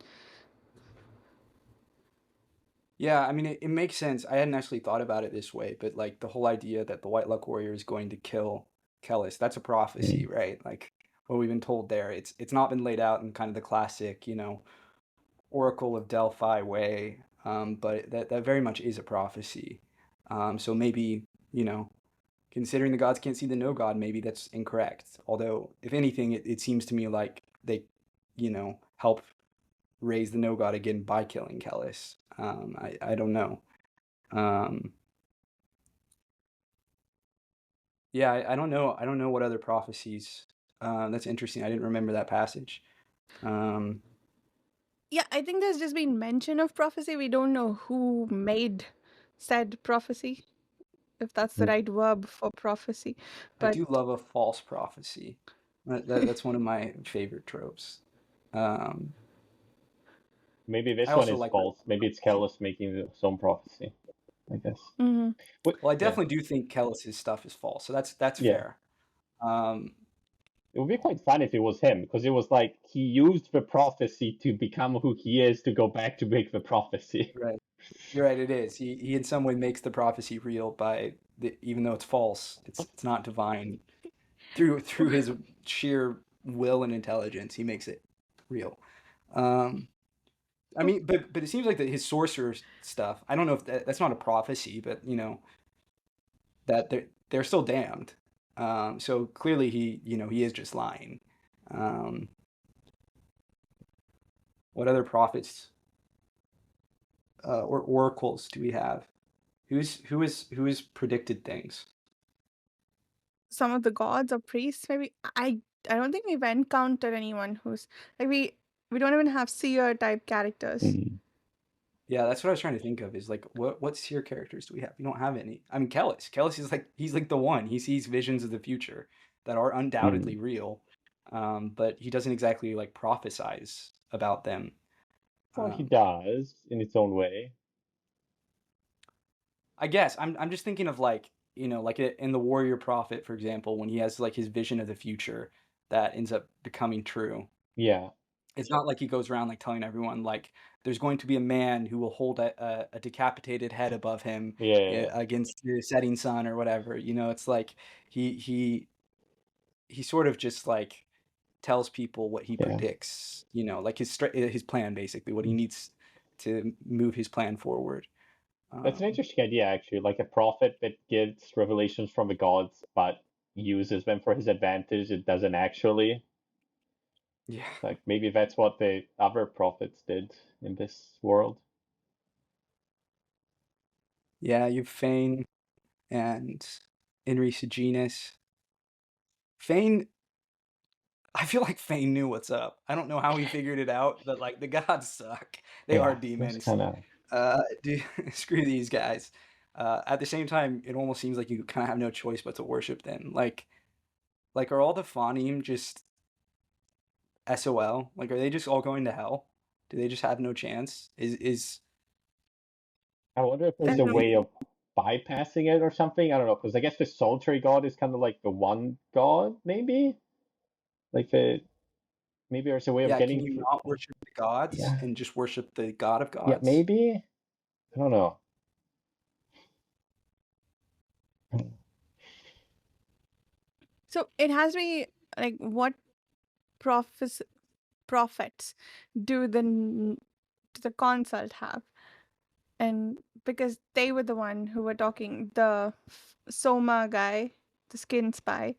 Yeah, I mean, it makes sense. I hadn't actually thought about it this way, but like the whole idea that the White Luck Warrior is going to kill Kellis, that's a prophecy, right? Like, what we've been told there. It's not been laid out in kind of the classic, Oracle of Delphi way, but that very much is a prophecy. So maybe, considering the gods can't see the no god, maybe that's incorrect. Although, if anything, it seems to me like they, help raise the no god again by killing Kellis. I don't know. Yeah, I don't know. I don't know what other prophecies. That's interesting. I didn't remember that passage. Yeah, I think there's just been mention of prophecy. We don't know who made said prophecy, if that's the right verb for prophecy. I But do love a false prophecy. That's one of my favorite tropes. Um, Maybe I this one also is like. false. Maybe it's Kellis making his own prophecy, I guess. mhm. Wait, Well, I yeah, definitely do think Kellis's stuff is false, so that's yeah. fair. Um, It would be quite fun if it was him, because it was like he used the prophecy to become who he is to go back to make the prophecy. right. You're right. It is. He in some way makes the prophecy real by even though it's false, it's not divine. Through his sheer will and intelligence, he makes it real. Um, I mean, but it seems like his sorcerer stuff. I don't know if that's not a prophecy, but that they're still damned. So clearly he is just lying. Um, what other prophets or oracles do we have? Who is predicted things? Some of the gods or priests, maybe. I don't think we've encountered anyone who's like we don't even have seer type characters. Yeah, that's what I was trying to think of. Is like what seer characters do we have? We don't have any. I mean, Kellis. Kellis is like he's like the one. He sees visions of the future that are undoubtedly real, but he doesn't exactly like prophesize about them. Well, he does in its own way. I guess I'm just thinking of like like in the Warrior Prophet, for example, when he has like his vision of the future that ends up becoming true. Yeah, It's not like he goes around like telling everyone like there's going to be a man who will hold a decapitated head above him yeah. against the setting sun or whatever. It's like he sort of just like tells people what he Yeah. predicts. Like his plan basically, what he needs to move his plan forward. That's an interesting idea, actually. Like a prophet that gets revelations from the gods, but uses them for his advantage. It doesn't actually. Yeah. Like maybe that's what the other prophets did in this world. Yeah, you have Fane and Enri Sejanus. Fane, I feel like Fane knew what's up. I don't know how he figured it out, but like the gods suck. They are Yeah, that's demons. kind of. Dude, screw these guys. At the same time, it almost seems like you kind of have no choice but to worship them. Like are all the Phonim just SOL? Like, are they just all going to hell? Do they just have no chance? Is I wonder if there's There's a no way of bypassing it or something. I don't know, because I guess the solitary god is kind of like the one god, maybe. Like maybe there's a way of yeah? Can getting. you not worship the gods Yeah, and just worship the God of yeah, gods? maybe. I don't know. So it has to be like what prophets do the consult have? And because they were the one who were talking, the Soma guy, the skin spy,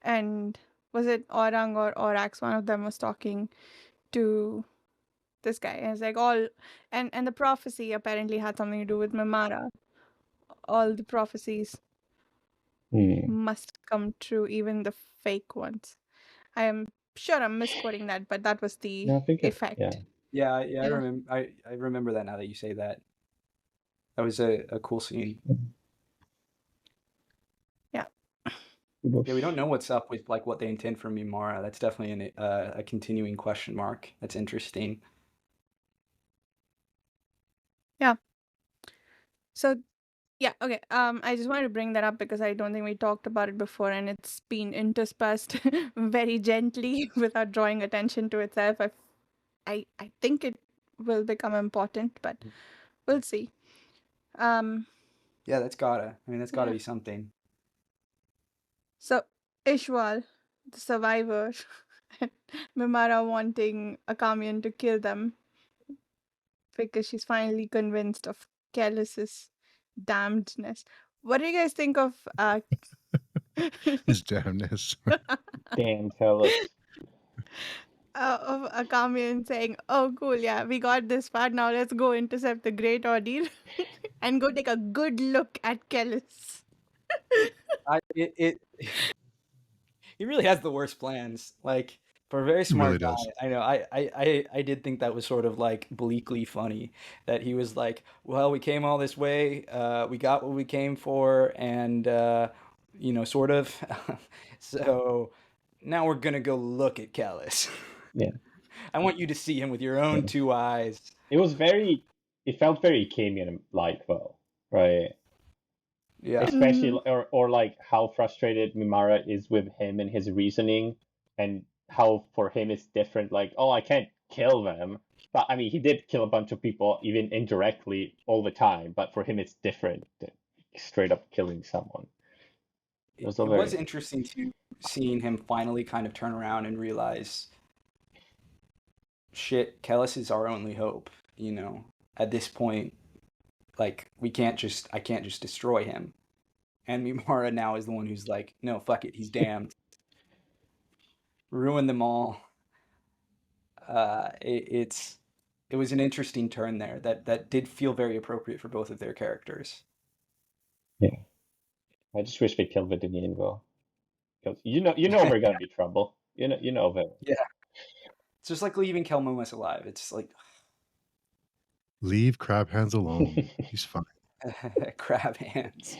and was it Orang or Orax? One of them was talking to this guy, and it's like and the prophecy apparently had something to do with Mimara. All the prophecies must come true, even the fake ones. I am sure I'm misquoting that, but that was No, the I think it. Yeah. effect. Yeah, I Yeah. remember. I remember that now that you say that. That was a cool scene. Yeah. Yeah, we don't know what's up with like what they intend for Mimara. That's definitely a continuing question mark. That's interesting. Yeah. So yeah, okay. I just wanted to bring that up because I don't think we talked about it before, and it's been interspersed very gently without drawing attention to itself. I think it will become important, but we'll see. Yeah, that's gotta. I mean, that's gotta Yeah. be something. So Ishwal, the survivor, Mimara wanting Akamian to kill them because she's finally convinced of Kellis's damnedness. What do you guys think of His damnness. Damn, fellas. of Akamian saying, "Oh, cool, yeah, we got this far. Now let's go intercept the Great Ordeal and go take a good look at Kellis." He really has the worst plans. Like, for a very He really smart does. guy, I know. I did think that was sort of like bleakly funny that he was like, "Well, we came all this way. We got what we came for, and sort of. So now we're gonna go look at Callus. Yeah. I want you to see him with your own Yeah. two eyes." It felt very Camion-like though, right? Yeah. Especially, or like how frustrated Mimara is with him and his reasoning, and how for him it's different. Like, oh, I can't kill them, but I mean, he did kill a bunch of people, even indirectly, all the time. But for him, it's different than straight up killing someone. It was a It was very interesting too, seeing him finally kind of turn around and realize, shit, Kellis is our only hope. At this point, like I can't just destroy him. And Mimara now is the one who's like, no, fuck it, he's damned. Ruin them all. It was an interesting turn there that did feel very appropriate for both of their characters. yeah. I just wish they killed Vidinian though, because we're gonna be trouble. You know that. Yeah. It's just like leaving Kelmomas alive. It's like Leave Crab Hands alone. He's fine. crab hands.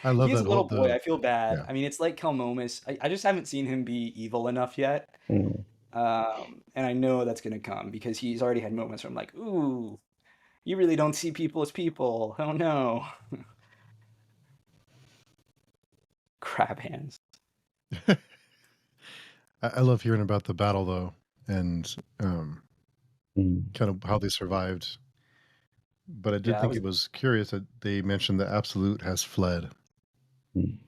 I love He is that a whole little boy. I feel bad. yeah. I mean, it's like Kelmomas. I just haven't seen him be evil enough yet. Mm. And I know that's going to come because he's already had moments where I'm like, ooh, you really don't see people as people. Oh no. Crab hands. I love hearing about the battle though, and Mm. kind of how they survived. But I did Yeah, think it was curious that they mentioned the Absolute has fled. Mm.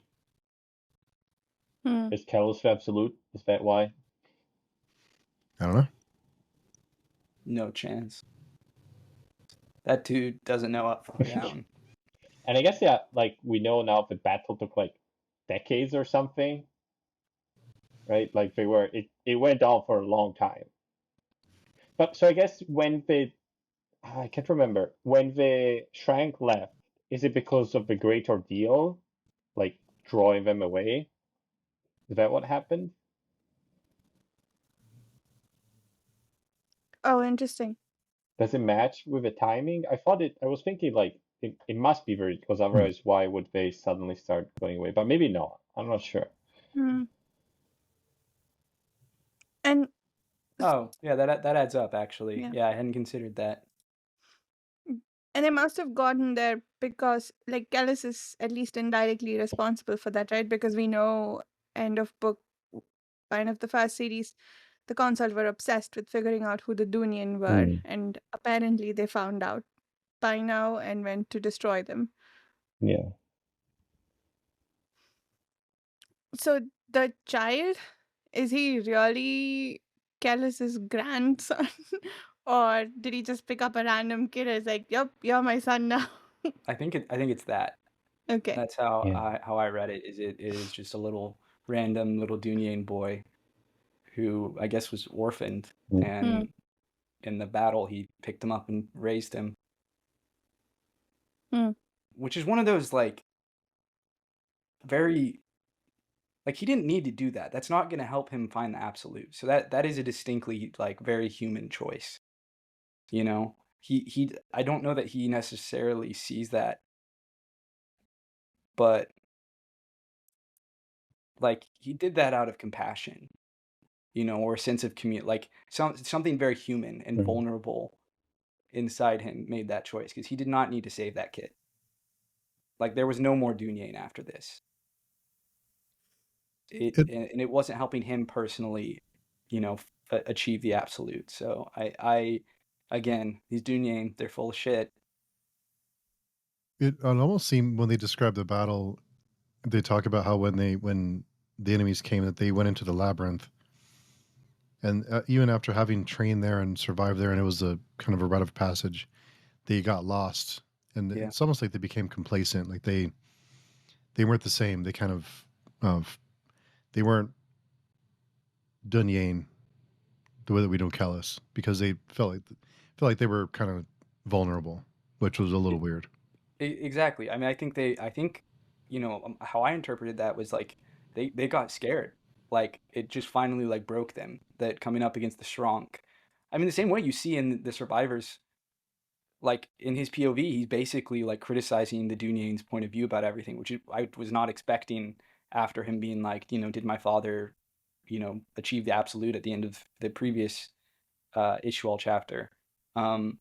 Hmm. Is Kellis absolute? Is that why? I don't know. no chance. That dude doesn't know up from down. And I guess like we know now the battle took like decades or something, right? Like it went on for a long time. But so I guess I can't remember when the Shrank left. Is it because of the Great Ordeal, like drawing them away? Is that what happened? Oh, interesting. Does it match with the timing? I was thinking like it must be very, because otherwise why would they suddenly start going away? But maybe not. I'm not sure. Hmm. And Oh, yeah, that adds up actually. Yeah. Yeah, I hadn't considered that. they must have gotten there because, like, Kellis is at least indirectly responsible for that, right? Because we know end of the first series, the Consult were obsessed with figuring out who the Dunian were, Mm. and apparently they found out by now and went to destroy them. Yeah. So the child, is he really Kellis's grandson? Or did he just pick up a random kid and is like, yep, you're my son now? I think it's that. Okay. That's how Yeah. I read it. It is just a little random little Dunyan boy who I guess was orphaned, Mm. and in the battle he picked him up and raised him. Hmm. Which is one of those like very, like, he didn't need to do that. That's not going to help him find the absolute. So that is a distinctly like very human choice. He I don't know that he necessarily sees that, but like he did that out of compassion, or a sense of community, like something very human and Mhm. vulnerable inside him made that choice because he did not need to save that kid. Like there was no more Dunyan after this. And it wasn't helping him personally, achieve the absolute. So I again, these Dunyan, they're full of shit. It almost seemed when they describe the battle, they talk about how when the enemies came that they went into the labyrinth, And even after having trained there and survived there, and it was a kind of a rite of passage, they got lost, and Yeah. it's almost like they became complacent. Like they weren't the same. They kind of they weren't Dunyain the way that we know Kellis, because they felt like they were kind of vulnerable, which was a little weird. Exactly. I mean, I think, how I interpreted that was like they got scared. Like it just finally like broke them that coming up against the strong. I mean, the same way you see in the survivors, like in his POV, he's basically like criticizing the Dunyain's point of view about everything, which I was not expecting after him being like, did my father, achieve the absolute at the end of the previous Ishwal chapter. Um,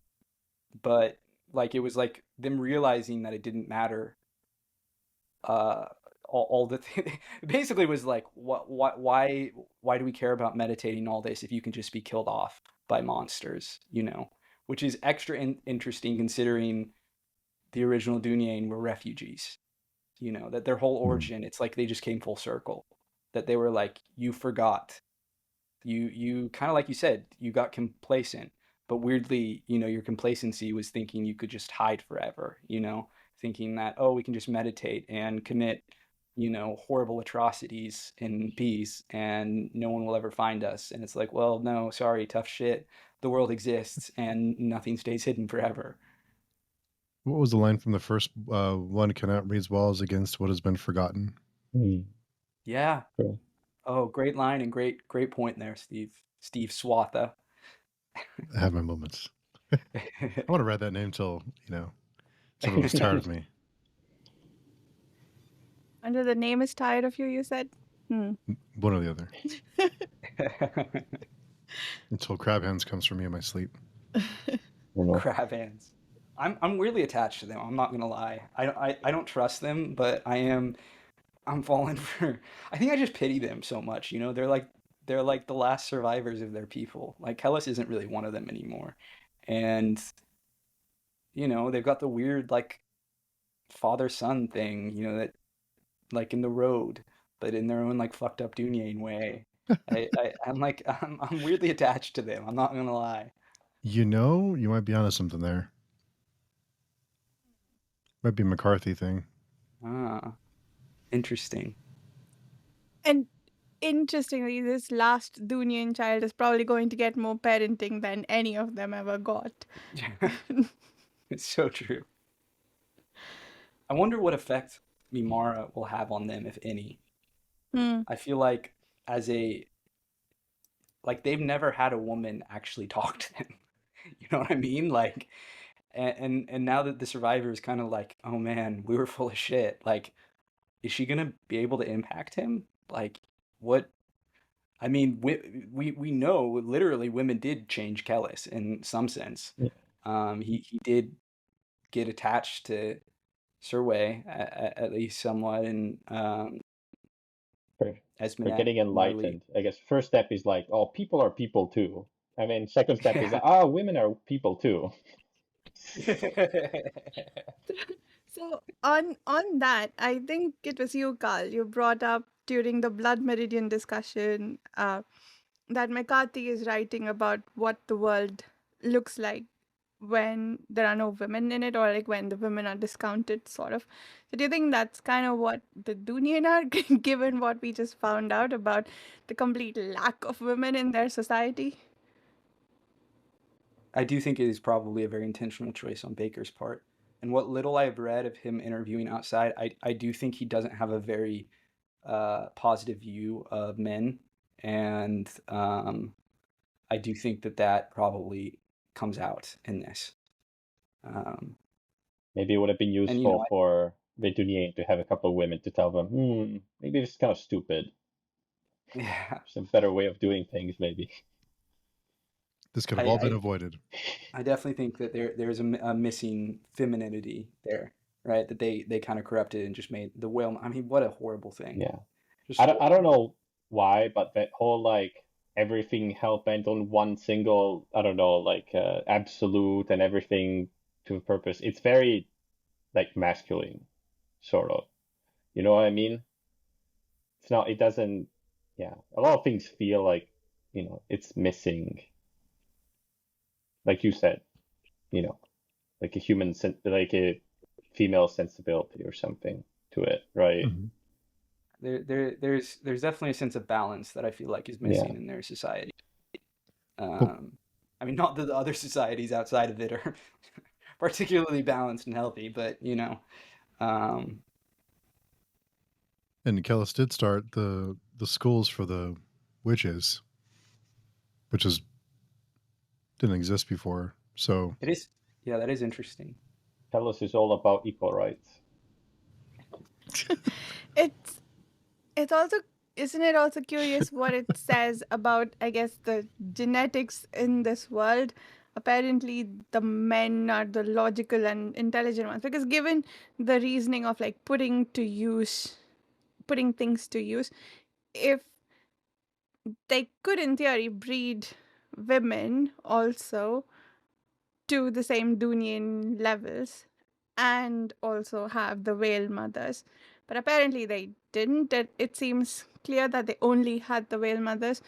but like it was like them realizing that it didn't matter uh all the basically was like why do we care about meditating all this if you can just be killed off by monsters, which is extra interesting considering the original Dunyain were refugees, that their whole Mm. origin, it's like they just came full circle, that they were like, you forgot, you kind of like you said, you got complacent, but weirdly, your complacency was thinking you could just hide forever, thinking that, oh, we can just meditate and commit, horrible atrocities in peace and no one will ever find us. And it's like, well, no, sorry, tough shit. The world exists and nothing stays hidden forever. What was the line from the first one? Cannot raise walls against what has been forgotten. Yeah. Cool. Oh, great line and great point there, Steve. Steve Swatha. I have my moments. I want to write that name till everyone's tired of me. Until the name is tired of you, you said? One or the other. Until Crab Hands comes for me in my sleep. Crab hands. I'm weirdly attached to them. I'm not gonna lie. I don't trust them, but I'm falling for. I think I just pity them so much. They're like the last survivors of their people. Like Kellis isn't really one of them anymore, and they've got the weird like father son thing. That like in the road, but in their own like fucked up Dunyain way. I'm like I'm weirdly attached to them. I'm not gonna lie. You might be onto something there. Might be a McCarthy thing. Ah, interesting. And interestingly, this last Dunian child is probably going to get more parenting than any of them ever got. It's so true. I wonder what effect Mimara will have on them, if any. I feel like as a like they've never had a woman actually talk to them. You know what I mean? Like and now that the survivor is kind of like, oh man, we were full of shit. Like, is she gonna be able to impact him? Like, what? I mean, we know literally women did change Kellis in some sense. Yeah. He did get attached to Surway at least somewhat, and For, for Esmenet, getting Marley. enlightened, I guess first step is like, oh, people are people too. I mean, second step is, Yeah. women are people too. So on that, I think it was you, Carl. You brought up during the Blood Meridian discussion that McCarthy is writing about what the world looks like when there are no women in it, or like when the women are discounted, sort of. So do you think that's kind of what the Dunian are, given what we just found out about the complete lack of women in their society? I do think it is probably a very intentional choice on Baker's part. And what little I've read of him interviewing outside, I do think he doesn't have a very positive view of men. And I do think that probably comes out in this. Um, Maybe it would have been and, useful for Vetunier to have a couple of women to tell them, maybe this is kind of stupid. yeah, There's a better way of doing things, maybe. This could have all been avoided. I definitely think that there's a missing femininity there, right? That they kind of corrupted and just made the whale. I mean, what a horrible thing. Yeah. Just I don't know why, but that whole like everything hell bent on one single, I don't know, like absolute and everything to a purpose. It's very like masculine, sort of. You know what I mean? It's not, it doesn't, yeah. A lot of things feel like it's missing, like you said, like like a female sensibility or something to it, right? Mhm. There's definitely a sense of balance that I feel like is Yeah. missing in their society. Well, I mean, not that the other societies outside of it are particularly balanced and healthy, but um, and Kellis did start the schools for the witches, which is didn't exist before. So it is, yeah, that is interesting. Telos is all about equal rights. It's it's also, isn't it also curious what it says about, I guess, the genetics in this world? Apparently the men are the logical and intelligent ones, because given the reasoning of like putting things to use, if they could in theory breed women also to the same Dunian levels and also have the whale mothers. But apparently they didn't. It seems clear that they only had the whale mothers.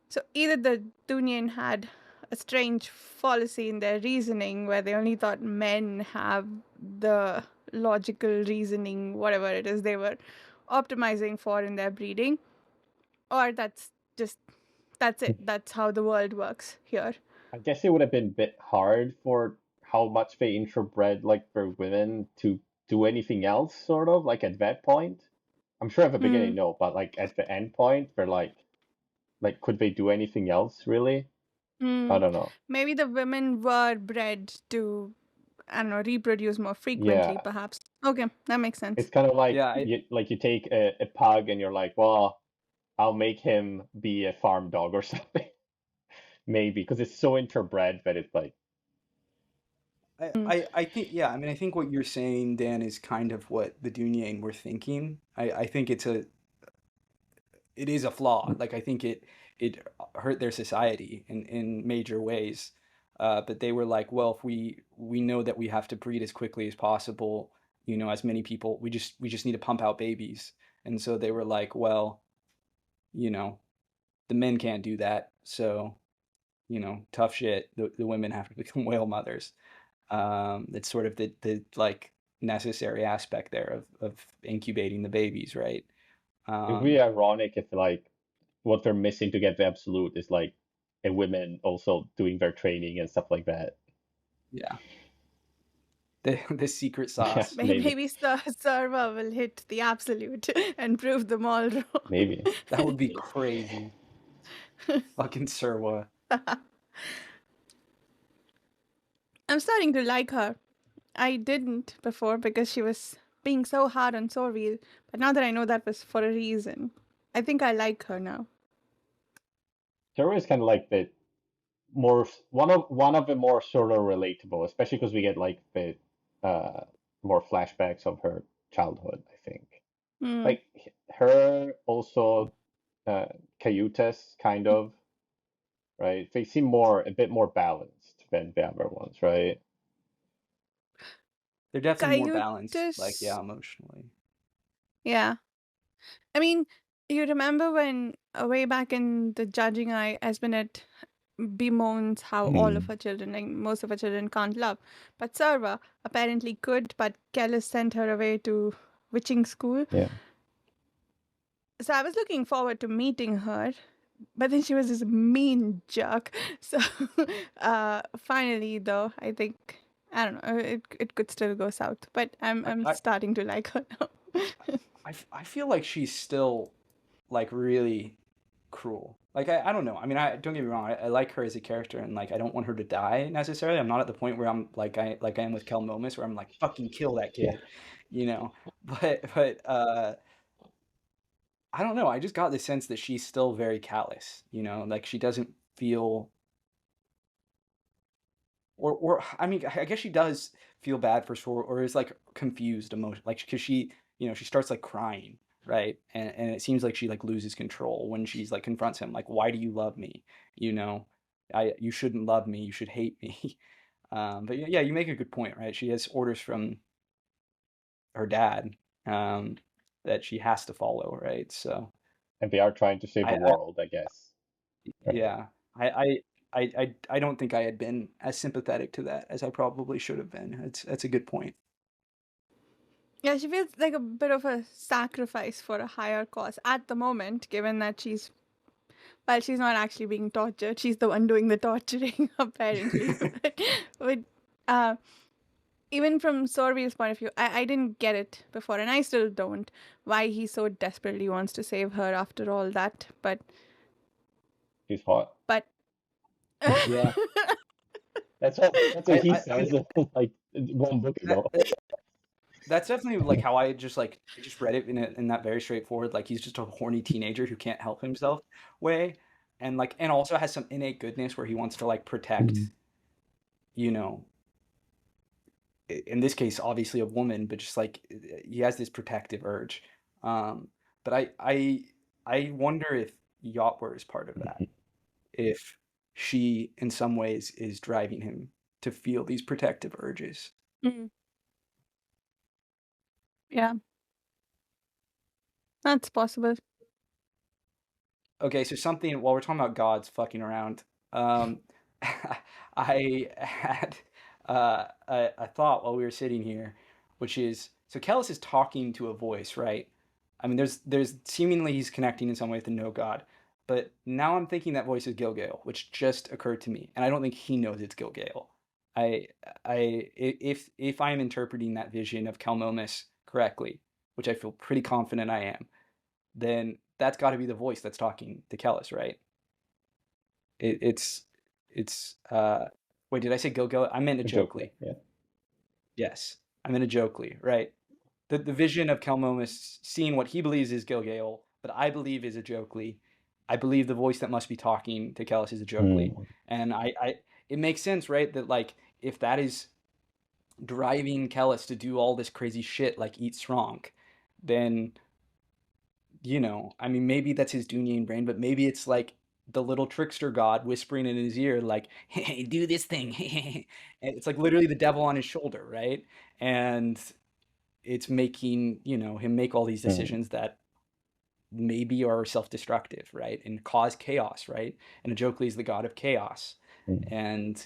So either the Dunian had a strange fallacy in their reasoning where they only thought men have the logical reasoning, whatever it is they were optimizing for in their breeding, or just that's it. That's how the world works here. I guess it would have been a bit hard for how much they interbred, like for women to do anything else, sort of like at that point. I'm sure at the Hmm. beginning, no, but like at the end point, they're like, could they do anything else, really? I Hmm. don't know. Maybe the women were bred to, I don't know, reproduce more frequently, Yeah, perhaps. Okay, that makes sense. it's kind of like Yeah, you take a pug and you're like, well, I'll make him be a farm dog or something, maybe, because it's so interbred that it's like, Mm. I think, yeah, I mean, I think what you're saying, Dan, is kind of what the Dunyan were thinking. I think it is a flaw. Like I think it hurt their society in major ways. But they were like, well, if we know that we have to breed as quickly as possible, as many people, we just need to pump out babies. And so they were like, well, you know, the men can't do that, so tough shit. The women have to become whale mothers. It's sort of the like necessary aspect there of incubating the babies, right? it would be Um, ironic if like what they're missing to get the absolute is like a women also doing their training and stuff like that. yeah, the secret Yeah, sauce. maybe, Maybe Sarva will hit the absolute and prove them all wrong. maybe. That would be crazy. Fucking Serwa. I'm starting to like her. I didn't before because she was being so hard on Sorville, but now that I know that was for a reason, I think I like her now. Terror is kind of like the more one of the more sort of relatable, especially because we get like the uh more flashbacks of her childhood, I think. Hmm. Like her also uh Cayutas kind of, right? They seem a bit more balanced than the other ones, right? They're definitely more balanced, like Coyotes. yeah, emotionally. Yeah. I mean, you remember when way back in the judging eye, Espenet bemoans how all of Hmm. her children, like most of her children, can't love. But Sarva apparently could, but Kellis sent her away to witching school. Yeah. So I was looking forward to meeting her, but then she was this mean jerk. So finally, though, I think, I don't know, it could still go south, but I I'm I starting to like her now. I feel like she's still like really cruel. Like I don't know. I mean, I don't get me wrong. I like her as a character, and like I don't want her to die necessarily. I'm not at the point where I'm like I am with Kel Momus, where I'm like fucking kill that Yeah. kid, you know. But I don't know. I just got the sense that she's still very callous. Like she doesn't feel, or I mean, I guess she does feel bad for Sor, or is like confused emotion, like because she starts like crying, right? And it seems like she like loses control when she's like confronts him, like, why do you love me? You know, you shouldn't love me. You should hate me. But yeah, you make a good point, right? She has orders from her dad, um, that she has to follow, right? So And they are trying to save the I world, I guess. Yeah, I don't think I had been as sympathetic to that as I probably should have been. That's a good point. Yeah, she feels like a bit of a sacrifice for a higher cause at the moment, given that she's not actually being tortured. She's the one doing the torturing, apparently. But uh, even from Sorville's point of view, I didn't get it before, and I still don't, why he so desperately wants to save her after all that. But He's hot. but Yeah, That's what he I says like 1 book that, ago. that's definitely like how I just read it in that very straightforward, like he's just a horny teenager who can't help himself way, and also has some innate goodness where he wants to like protect, you know, in this case obviously a woman, but just like he has this protective urge. Um, but I wonder if Yotwar is part of that. If she in some ways is driving him to feel these protective urges. Mm, yeah, that's possible. Okay, so something while we're talking about gods fucking around, um, I had a thought while we were sitting here, which is so Kellis is talking to a voice, right? I mean, there's seemingly he's connecting in some way with the no god, but now I'm thinking that voice is Gilgale, which just occurred to me, and I don't think he knows it's Gilgale. I if I'm interpreting that vision of Kelmomus correctly, which I feel pretty confident I am, then that's got to be the voice that's talking to Kellis, right? It, it's it's wait, did I say Gilgal? I meant a Joker, Jokely. yeah. Yes, I meant a Jokely, right? The vision of Kelmomus seeing what he believes is Gilgal, but I believe is a Jokely. I believe the voice that must be talking to Kellis is a Jokely, and I it makes sense, right? That like if that is driving Kellis to do all this crazy shit like eat Sronk, then I mean, maybe that's his Dunyan brain, but maybe it's like the little trickster god whispering in his ear, like, "Hey, do this thing." And it's like literally the devil on his shoulder, right? And it's making, him make all these decisions that maybe are self-destructive, right? And cause chaos, right? And Ajokli is the god of chaos. And,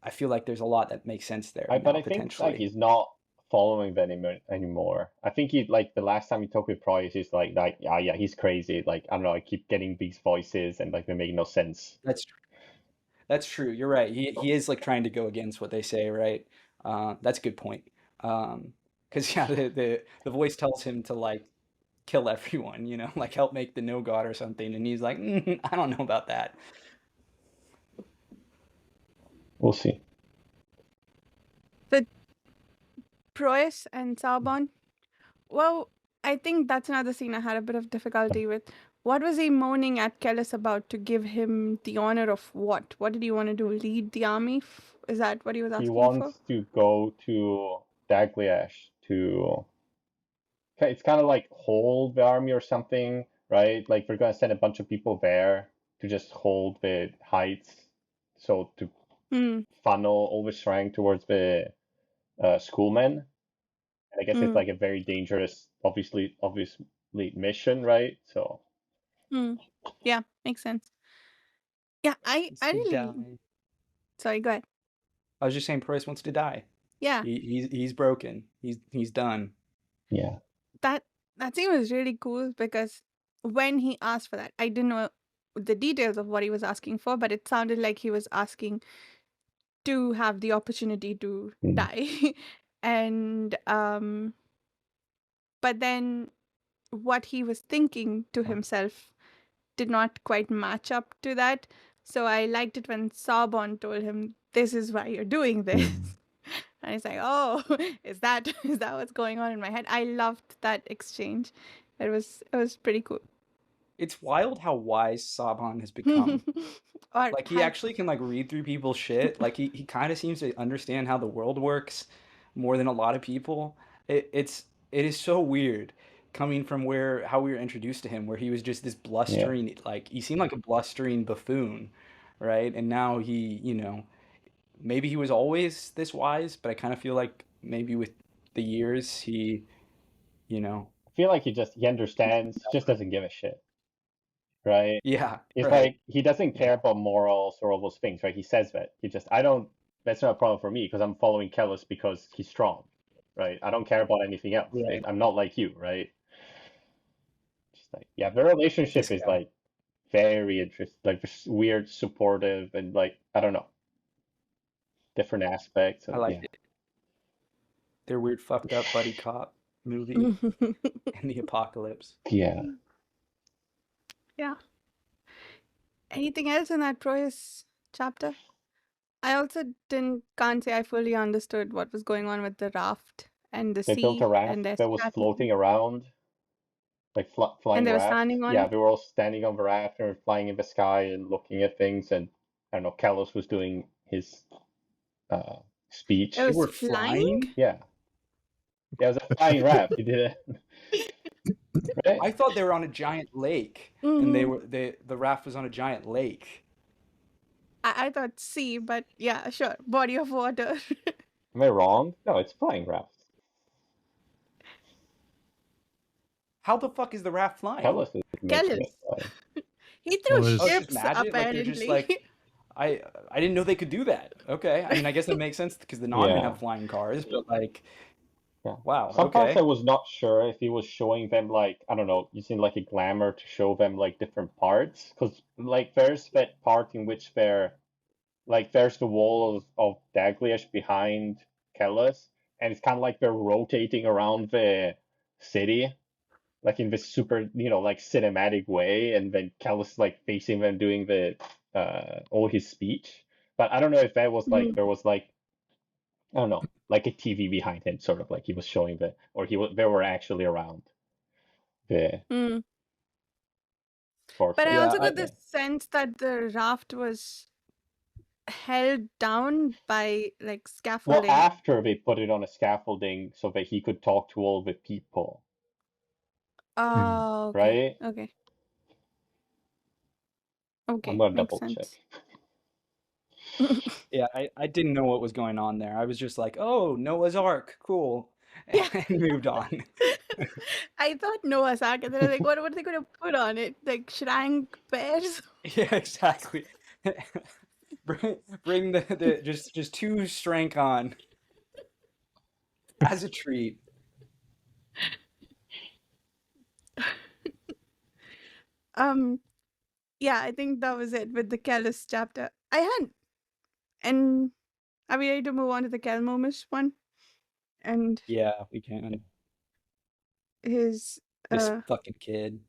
I feel like there's a lot that makes sense there But now, I think like potentially. he's not following that anymore. I think he like the last time he talked with Price, he's like yeah, he's crazy. Like I don't know, I keep getting these voices and like they make no sense. That's That's true. You're right. He is like trying to go against what they say, right? That's a good point. Because yeah, the voice tells him to like kill everyone, like help make the no god or something, and he's like, I don't know about that. We'll see. But Proyas and Sabon, well, I think that's another scene I had a bit of difficulty with. What was he moaning at Kellis about to give him the honor of what? What did he want to do? Lead the army? Is that what he was He asking for? wants to go to Dagliash to it's kind of like hold the army or something, right? Like we're gonna send a bunch of people there to just hold the heights, so to Hmm. funnel all the strength towards the schoolmen. And I guess it's Hmm. like a very dangerous, obviously mission, right? So Hmm. Yeah, makes sense. Yeah, Wants I to really. die. Sorry, go ahead. I was just saying, Price wants to die. Yeah, He's broken. He's done. yeah. that that scene was really cool because when he asked for that, I didn't know the details of what he was asking for, but it sounded like he was asking to have the opportunity to die. And but then what he was thinking to himself did not quite match up to that. So I liked it when Sabon told him, "This is why you're doing this." And he's like, "Oh, is that what's going on in my head?" I loved that exchange. It was pretty cool. It's wild how wise Saban has become. Or Like he had. actually can like read through people's shit. Like he kind of seems to understand how the world works more than a lot of people. It is so weird coming from where how we were introduced to him, where he was just this Yeah. blustering, like he seemed like a blustering buffoon, right? And now maybe he was always this wise, but I kind of feel like maybe with the years he, you know, I feel like he understands, just doesn't give a shit. right? Yeah, It's right. like he doesn't care about morals or all those things, right? He says that. I don't, that's not a problem for me because I'm following Kellus because he's strong, right? I don't care about anything else. Right. I'm not like you, right? Just like, yeah, the relationship This is guy. like very interesting, like weird, supportive, and like, I don't know, different aspects. I And like yeah, it. Their weird fucked up buddy cop movie in the apocalypse. yeah. Yeah. Anything else in that Proyas chapter? I also can't say I fully understood what was going on with the raft and the They built a sea raft and their that was strategy. floating around, like And flying they were raft. standing on Yeah, it. they were all standing on the raft and flying in the sky and looking at things. And I don't know, Kalos was doing his uh, It They speech. was were flying? flying? Yeah, yeah, it was a flying raft. He did it, right? I thought they were on a giant lake, and Hmm. the raft was on a giant lake. I thought sea, but yeah, sure. Body of water. Am I wrong? No, it's flying raft. How the fuck is the raft flying? Kalos is making it Kellus. fly. He threw Well, Oh, it's it's just ships, magic? Like they're just apparently. like I didn't know they could do that. Okay. I mean, I guess that makes sense because the Na'vi Yeah, have flying cars, but like, yeah. wow, Some parts I okay. was not sure if he was showing them like, I don't know, using like a glamour to show them like different parts. Because like there's that part in which there's the wall of Dagliash behind Kellis, and it's kind of like they're rotating around the city, like in this super, like cinematic way, and then Kellis like facing them doing the all his speech. But I don't know if that was like Mm, there was like, I don't know, like a TV behind him, sort of like he was showing or they were actually around the mm. But I fortress. Yeah, also I got the sense that the raft was held down by like Well, scaffolding. after they put it on a scaffolding so that he could talk to all the people, mm. Oh, okay. right? Okay. I'm Okay. gonna Makes double check. sense. yeah, I didn't know what was going on there. I was just like, "Oh, Noah's Ark, cool." Yeah. And moved on. I thought Noah's Ark, and then I was like, what are they going to put on it? Like shrank bears? Yeah, exactly. Bring the just two Strank on as a treat. Um, yeah, I think that was it with the Callus chapter. And are we ready to move on to the Calmomus one? And Yeah, we can. his This fucking kid.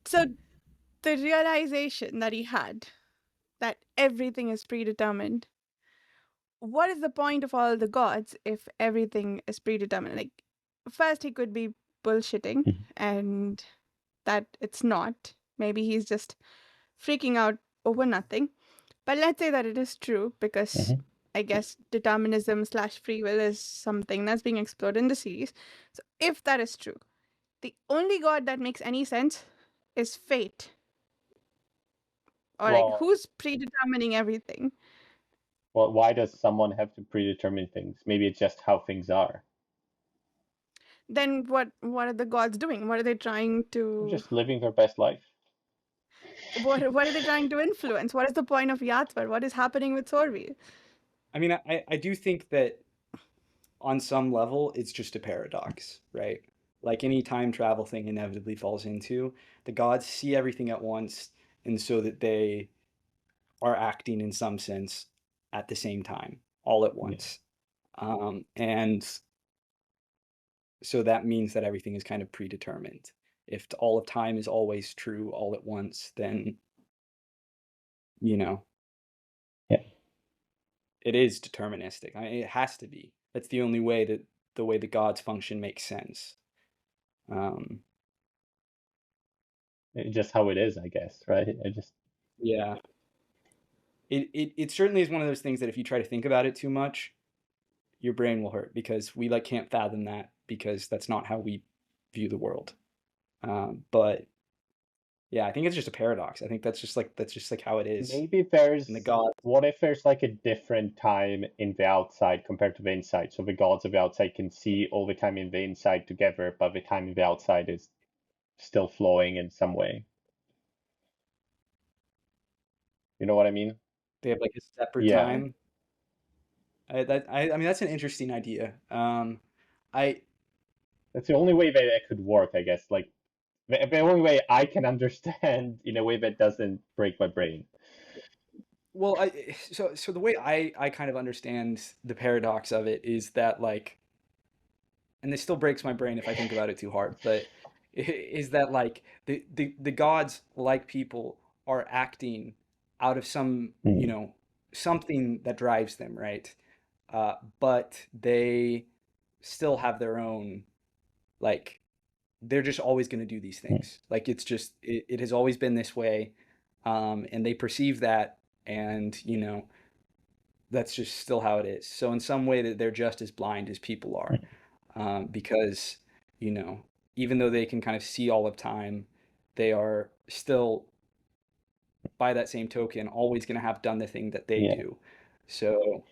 so the realization that he had that everything is predetermined. What is the point of all the gods if everything is predetermined? Like, first he could be bullshitting and that it's not. Maybe he's just freaking out over nothing. But let's say that it is true because Mhm. I guess determinism slash free will is something that's being explored in the series. So if that is true, the only god that makes any sense is fate. Or like Well, who's predetermining everything? why does someone have to predetermine things? Maybe it's just how things are. Then what are the gods doing? What are they trying They're to just living their best life. what are they trying to influence? What is the point of Yatsvar? What is happening with Sorvi? I mean, I do think that on some level it's just a paradox, right? Like any time travel thing inevitably falls into, the gods see everything at once, and so that they are acting in some sense at the same time, all at Yeah. once. And so that means that everything is kind of predetermined. If all of time is always true all at once, then, you know, Yeah. it is deterministic. I mean, it has to be. That's the only way that the way the gods function makes sense. Um, It's just how it is, I guess, right? yeah. It certainly is one of those things that if you try to think about it too much, your brain will hurt because we like can't fathom that because that's not how we view the world. But yeah, I think it's just a paradox. I think that's just like how it is. Maybe And the there's, gods, what if there's like a different time in the outside compared to the inside? So the gods of the outside can see all the time in the inside together, but the time in the outside is still flowing in some way. You know what I mean? They have like a separate Yeah. time. I mean that's an interesting idea. I That's the only way that it could work, I guess. Like the only way I can understand in a way that doesn't break my brain. well I so the way I kind of understand the paradox of it is that like, and this still breaks my brain if I think about it too hard, but is that like the gods, like people, are acting out of some, you Mm, know, something that drives them, right? But they still have their own, like, they're just always going to do these mm, things. Like it's just it has always been this way, and they perceive that, and that's just still how it is. So in some way that they're just as blind as people are, mm. because you know even though they can kind of see all of time, they are still, by that same token, always going to have done the thing that they Yeah, do. So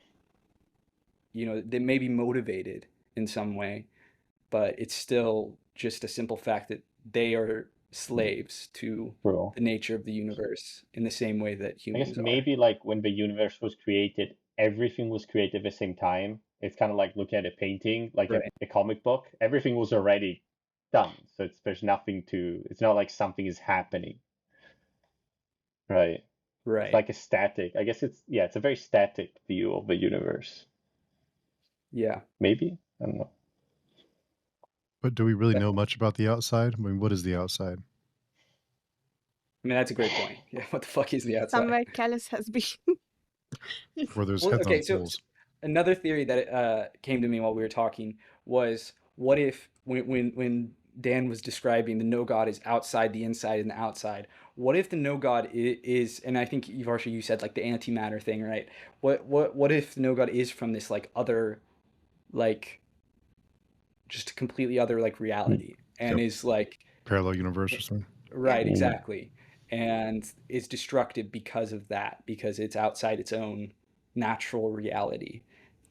they may be motivated in some way, but it's still just a simple fact that they are slaves to true. the nature of the universe in the same way that I guess humans are. maybe like when the universe was created, everything was created at the same time. It's kind of like looking at a painting, like Right, a comic book. Everything was already done, so there's nothing to. It's not like something is happening, right? It's right. like a static. I guess it's yeah, it's a very static view of the universe. Yeah. Maybe I don't know. But do we really That- know much about the outside? I mean, what is the outside? I mean, that's a great point. Yeah, what the fuck is the outside? Somewhere Callus has been. Where there's Well, heads okay, on so poles? another theory that came to me while we were talking was, what if when Dan was describing the no god is outside the inside and the outside, what if the no god is, and I think Varsha, you said like the antimatter thing, right? What if the no god is from this like other, like, just a completely other like Mm, reality, and Yep. is like, Parallel universe or something. Yeah. right, mm, exactly. And is destructive because of that, because it's outside its own natural reality.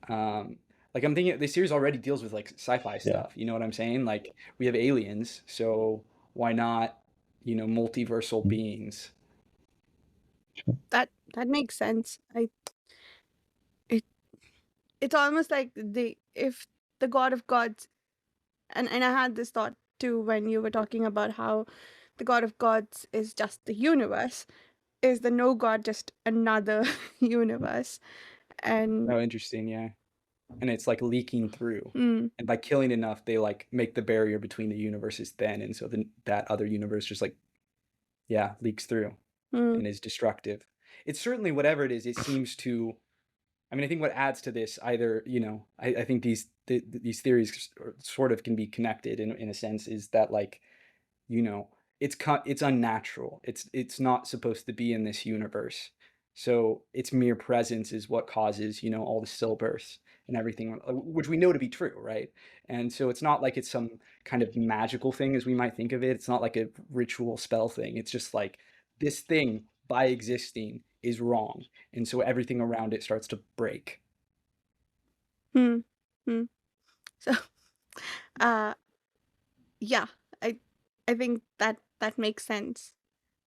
Um, like I'm thinking this series already deals with like sci-fi yeah, stuff. You know what I'm saying? Like we have aliens, so why not, multiversal mm, beings? That makes sense. It it's almost like the if the god of gods, and I had this thought too when you were talking about how the god of gods is just the universe. Is the no god just another universe? And Oh, interesting, yeah. And it's like leaking through, hmm, and by killing enough, they like make the barrier between the universes thin, and so then that other universe just like, yeah, leaks through hmm, and is destructive. It's certainly, whatever it is, it seems to. I mean, I think what adds to this, either, I think these theories sort of can be connected in a sense, is that like, you know, it's unnatural. It's not supposed to be in this universe. So its mere presence is what causes, all the stillbirths and everything, which we know to be true, right? And so it's not like it's some kind of magical thing as we might think of it. It's not like a ritual spell thing. It's just like this thing by existing is wrong. And so everything around it starts to break. hmm, hmm. So, uh, yeah, I I think that makes sense.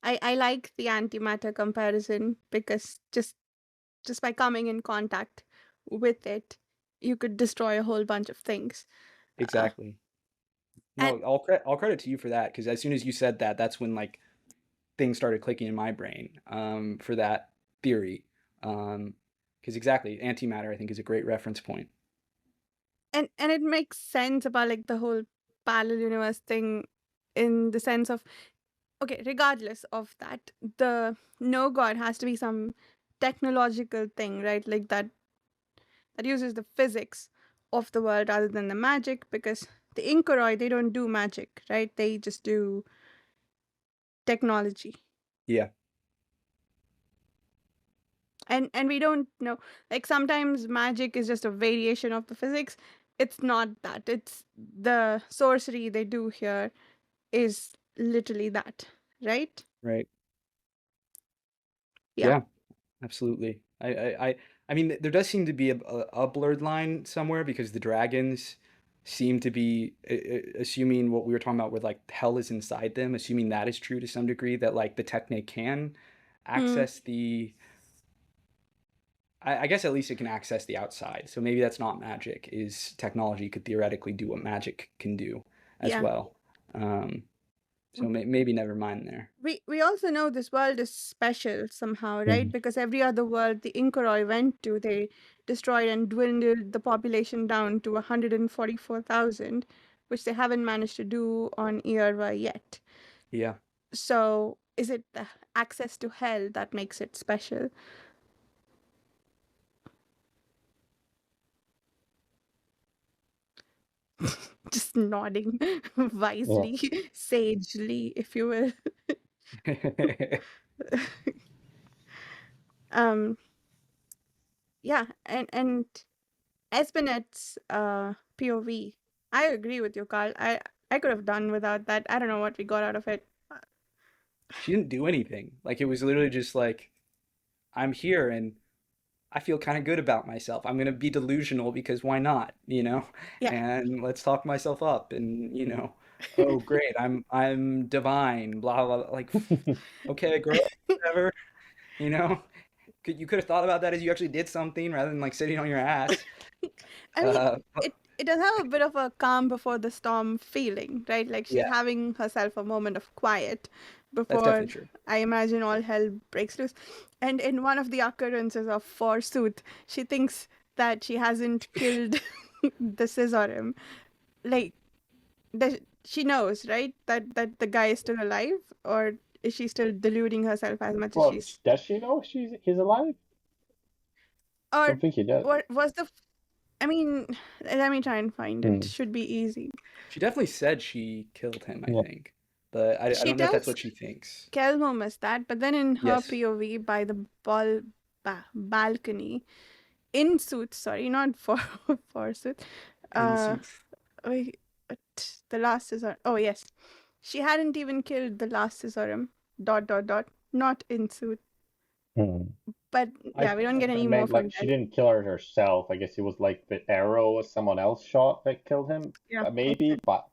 I like the antimatter comparison because just by coming in contact with it, you could destroy a whole bunch of things. Uh, Exactly. and No, all credit to you for that, because as soon as you said that, that's when like things started clicking in my brain, for that theory. Because exactly, antimatter I think is a great reference point. and it makes sense about like the whole parallel universe thing, in the sense of, okay, regardless of that, the no god has to be some technological thing, right? Like that uses the physics of the world rather than the magic, because the Inkoroi, they don't do magic, right? They just do technology. Yeah, And we don't know, like sometimes magic is just a variation of the physics. It's not that. It's the sorcery they do here is literally that, right? right. Yeah. Yeah, absolutely. I mean, there does seem to be a blurred line somewhere, because the dragons, seem to be assuming what we were talking about with like hell is inside them, assuming that is true to some degree, that like the Techne can access the I guess at least it can access the outside. So maybe that's not magic, is technology could theoretically do what magic can do as Yeah. well. So maybe never mind there. We also know this world is special somehow, right? Mhm. Because every other world the Inkoroi went to, they destroyed and dwindled the population down to 144,000, which they haven't managed to do on Irva yet. Yeah. So is it the access to hell that makes it special? Just nodding wisely, sagely, if you will. Yeah, and Espinet's POV, I agree with you, Carl. I could have done without that. I don't know what we got out of it. She didn't do anything. Like it was literally just like, I'm here and I feel kind of good about myself. I'm gonna be delusional because why not, you know? Yeah. And let's talk myself up and, you know, oh great, I'm divine, blah blah, blah. Like okay, girl, whatever, you know? You could have thought about that as you actually did something rather than like sitting on your ass. I mean, Uh, it does have a bit of a calm before the storm feeling, right? Like she's yeah, having herself a moment of quiet that's before definitely true. I imagine all hell breaks loose. And in one of the occurrences of Forsooth, she thinks that she hasn't killed the Scissorim. Like, she knows, right? That the guy is still alive, or is she still deluding herself as much as Well, she's? does she know he's alive? I Or don't think he does. what was the? I mean, let me try and find it. Hmm. Should be easy. She definitely said she killed him, I Yeah. think, but I She don't know if that's tells what she thinks. Kelmomus that, but then in her Yes, POV by the balcony, in suit, sorry, not for suit. in sooth. Wait, the last Scissorim. Oh yes, she hadn't even killed the last Scissorim. Dot dot dot. Not in suit, Hmm. but yeah, we don't get I any more meant from like she that. didn't kill her herself. I guess it was like the arrow or someone else shot that killed him. Yeah, Maybe, but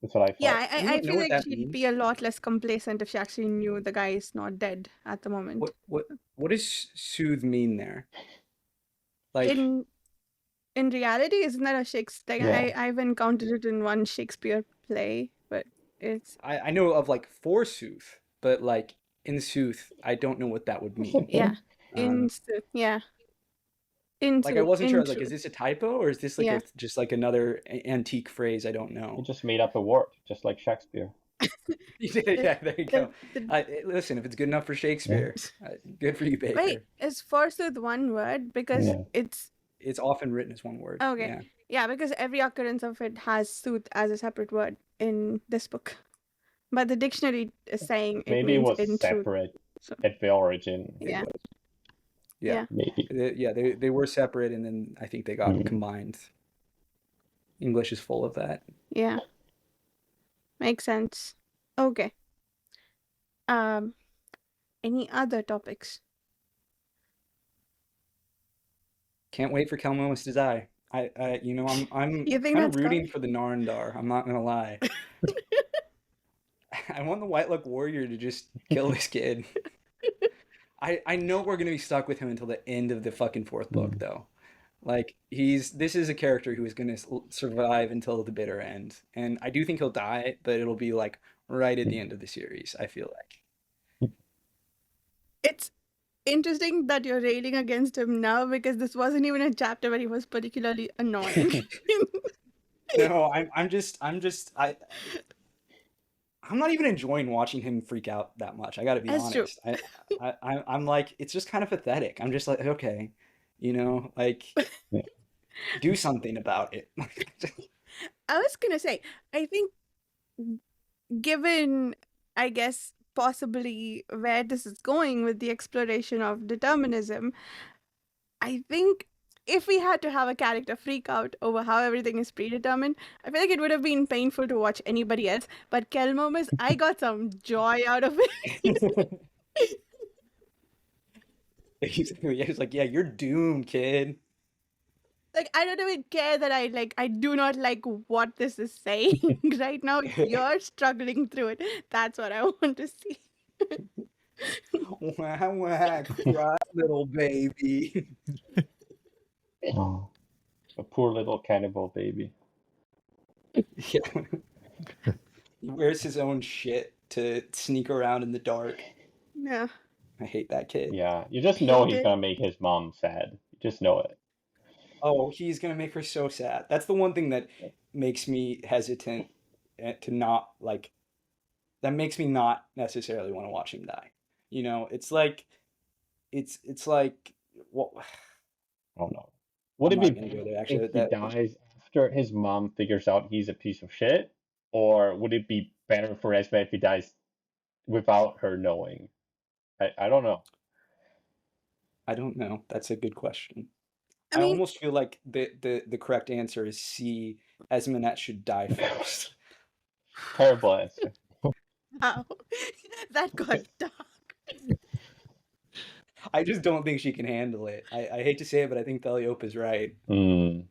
that's what I yeah. thought. Do you I know feel what like that she'd means? be a lot less complacent if she actually knew the guy is not dead at the moment. What does soothe mean there? Like In reality, isn't that a Shakespeare? Yeah. I've encountered it in one Shakespeare play, but it's I know of like forsooth, but like in sooth, I don't know what that would mean. yeah, Um, yeah, in like I wasn't sure. I in was like, is truth, this a typo or is this like yeah. a just like another antique phrase I don't He know? just made up a word, just like Shakespeare. The, Yeah, there you go. the Listen, if it's good enough for Shakespeare, good for you, wait, Baker. is forsooth one word because Yeah. it's It's often written as one word. okay. Yeah. Yeah, because every occurrence of it has sooth as a separate word in this book, but the dictionary is saying it Maybe it means was in truth. separate So at the origin. yeah, Yeah. yeah, Maybe. They were separate and then I think they got combined. English is full of that. yeah. Makes sense. Okay. Any other topics? Can't wait for Kelmomus to die. You know, I'm You think kind of that's rooting coming? for the Narndar. I'm not gonna lie. I want the White Luck Warrior to just kill this kid. I know we're gonna be stuck with him until the end of the fucking fourth book, though. Like this is a character who is gonna survive until the bitter end, and I do think he'll die, but it'll be like right at the end of the series. I feel like. It's interesting that you're railing against him now because this wasn't even a chapter where he was particularly annoying. No, I'm not even enjoying watching him freak out that much. I got to be That's true. honest. I'm like, it's just kind of pathetic. I'm just like, okay, you know, like, do something about it. I was gonna say, I think given, I guess, possibly where this is going with the exploration of determinism, I think if we had to have a character freak out over how everything is predetermined, I feel like it would have been painful to watch anybody else. But Kelmomus, I got some joy out of it. He's like, yeah, you're doomed, kid. Like, I don't even care that I do not like what this is saying right now. You're struggling through it. That's what I want to see. Wah, wah, cry, little baby. Oh, a poor little cannibal baby. Yeah. He wears his own shit to sneak around in the dark. Yeah. I hate that kid. Yeah, you just know Hate he's it. gonna make his mom sad. You just know it. Oh, he's gonna make her so sad. That's the one thing that makes me hesitant to not like. That makes me not necessarily want to watch him die. You know, it's like, it's like, what? I don't know. Would I'm it be not gonna go better there. if Actually, he that dies after his mom figures out he's a piece of shit? Or would it be better for Esme if he dies without her knowing? I don't know. I don't know. That's a good question. I I mean, almost feel like the correct answer is C. Esminette should die first. Terrible answer. wow. That got dark. I just don't think she can handle it. I hate to say it, but I think Theliope is right. Hmm.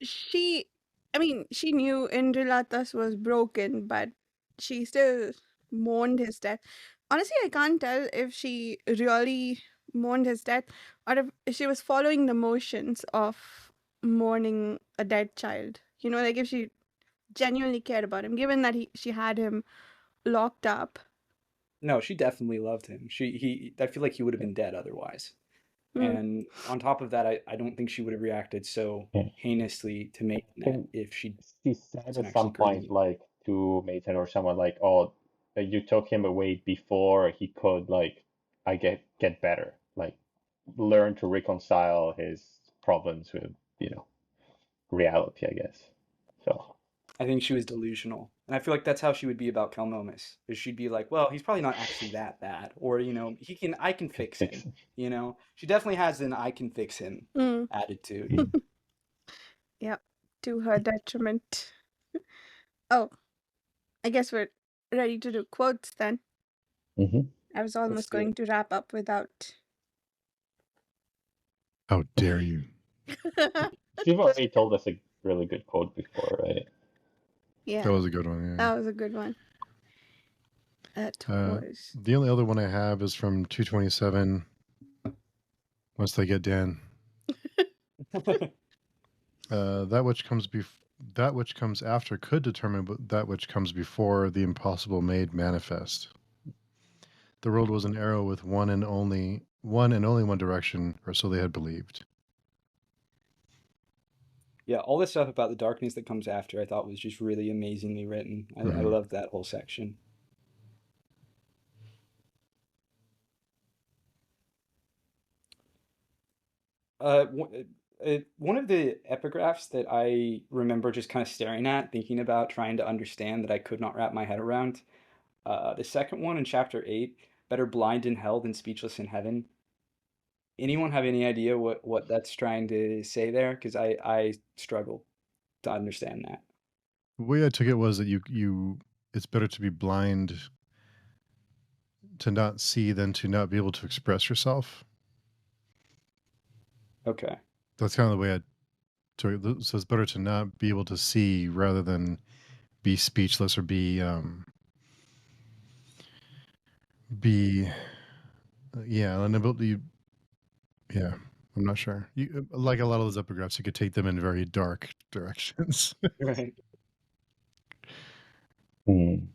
She, I mean, she knew Indrilatas was broken, but she still mourned his death. Honestly, I can't tell if she really mourned his death or if she was following the motions of mourning a dead child. You know, like if she genuinely cared about him, given that she had him locked up. No, she definitely loved him. I feel like he would have been dead otherwise. Mm, And on top of that, I don't think she would have reacted so Yeah. heinously to I Maitland think if she she said wasn't at actually some point, grieving. like to Mason or someone, like, "Oh, that you took him away before he could, like, I get better, like, learn to reconcile his problems with, reality, I guess." So, I think she was delusional. And I feel like that's how she would be about Kelmomis. Is she'd be like, well, he's probably not actually that bad. Or, I can can fix fix him. it. She definitely has an I can fix him mm, attitude. Mm. yeah, to her detriment. Oh, I guess we're ready to do quotes then. Mm-hmm. I was Let's almost do going it. to wrap up without. How dare you? You've already told us a really good quote before, right? Yeah, That was a good one. that was a good one. That Yeah. was. The only other one I have is from 227. Once they get Dan, that which comes after could determine that which comes before the impossible made manifest. The world was an arrow with one and only one direction, or so they had believed. Yeah, all this stuff about the darkness that comes after I thought was just really amazingly written. I Mhm. loved that whole section. One of the epigraphs that I remember just kind of staring at, thinking about, trying to understand that I could not wrap my head around. The second one in chapter 8, better blind in hell than speechless in heaven. Anyone have any idea what that's trying to say there? Because I struggle to understand that. The way I took it was that it's better to be blind to not see than to not be able to express yourself. Okay. That's kind of the way I took it. So it's better to not be able to see rather than be speechless or be yeah, unable. Yeah, I'm not sure. You like a lot of those epigraphs, you could take them in very dark directions. Right. Hmm.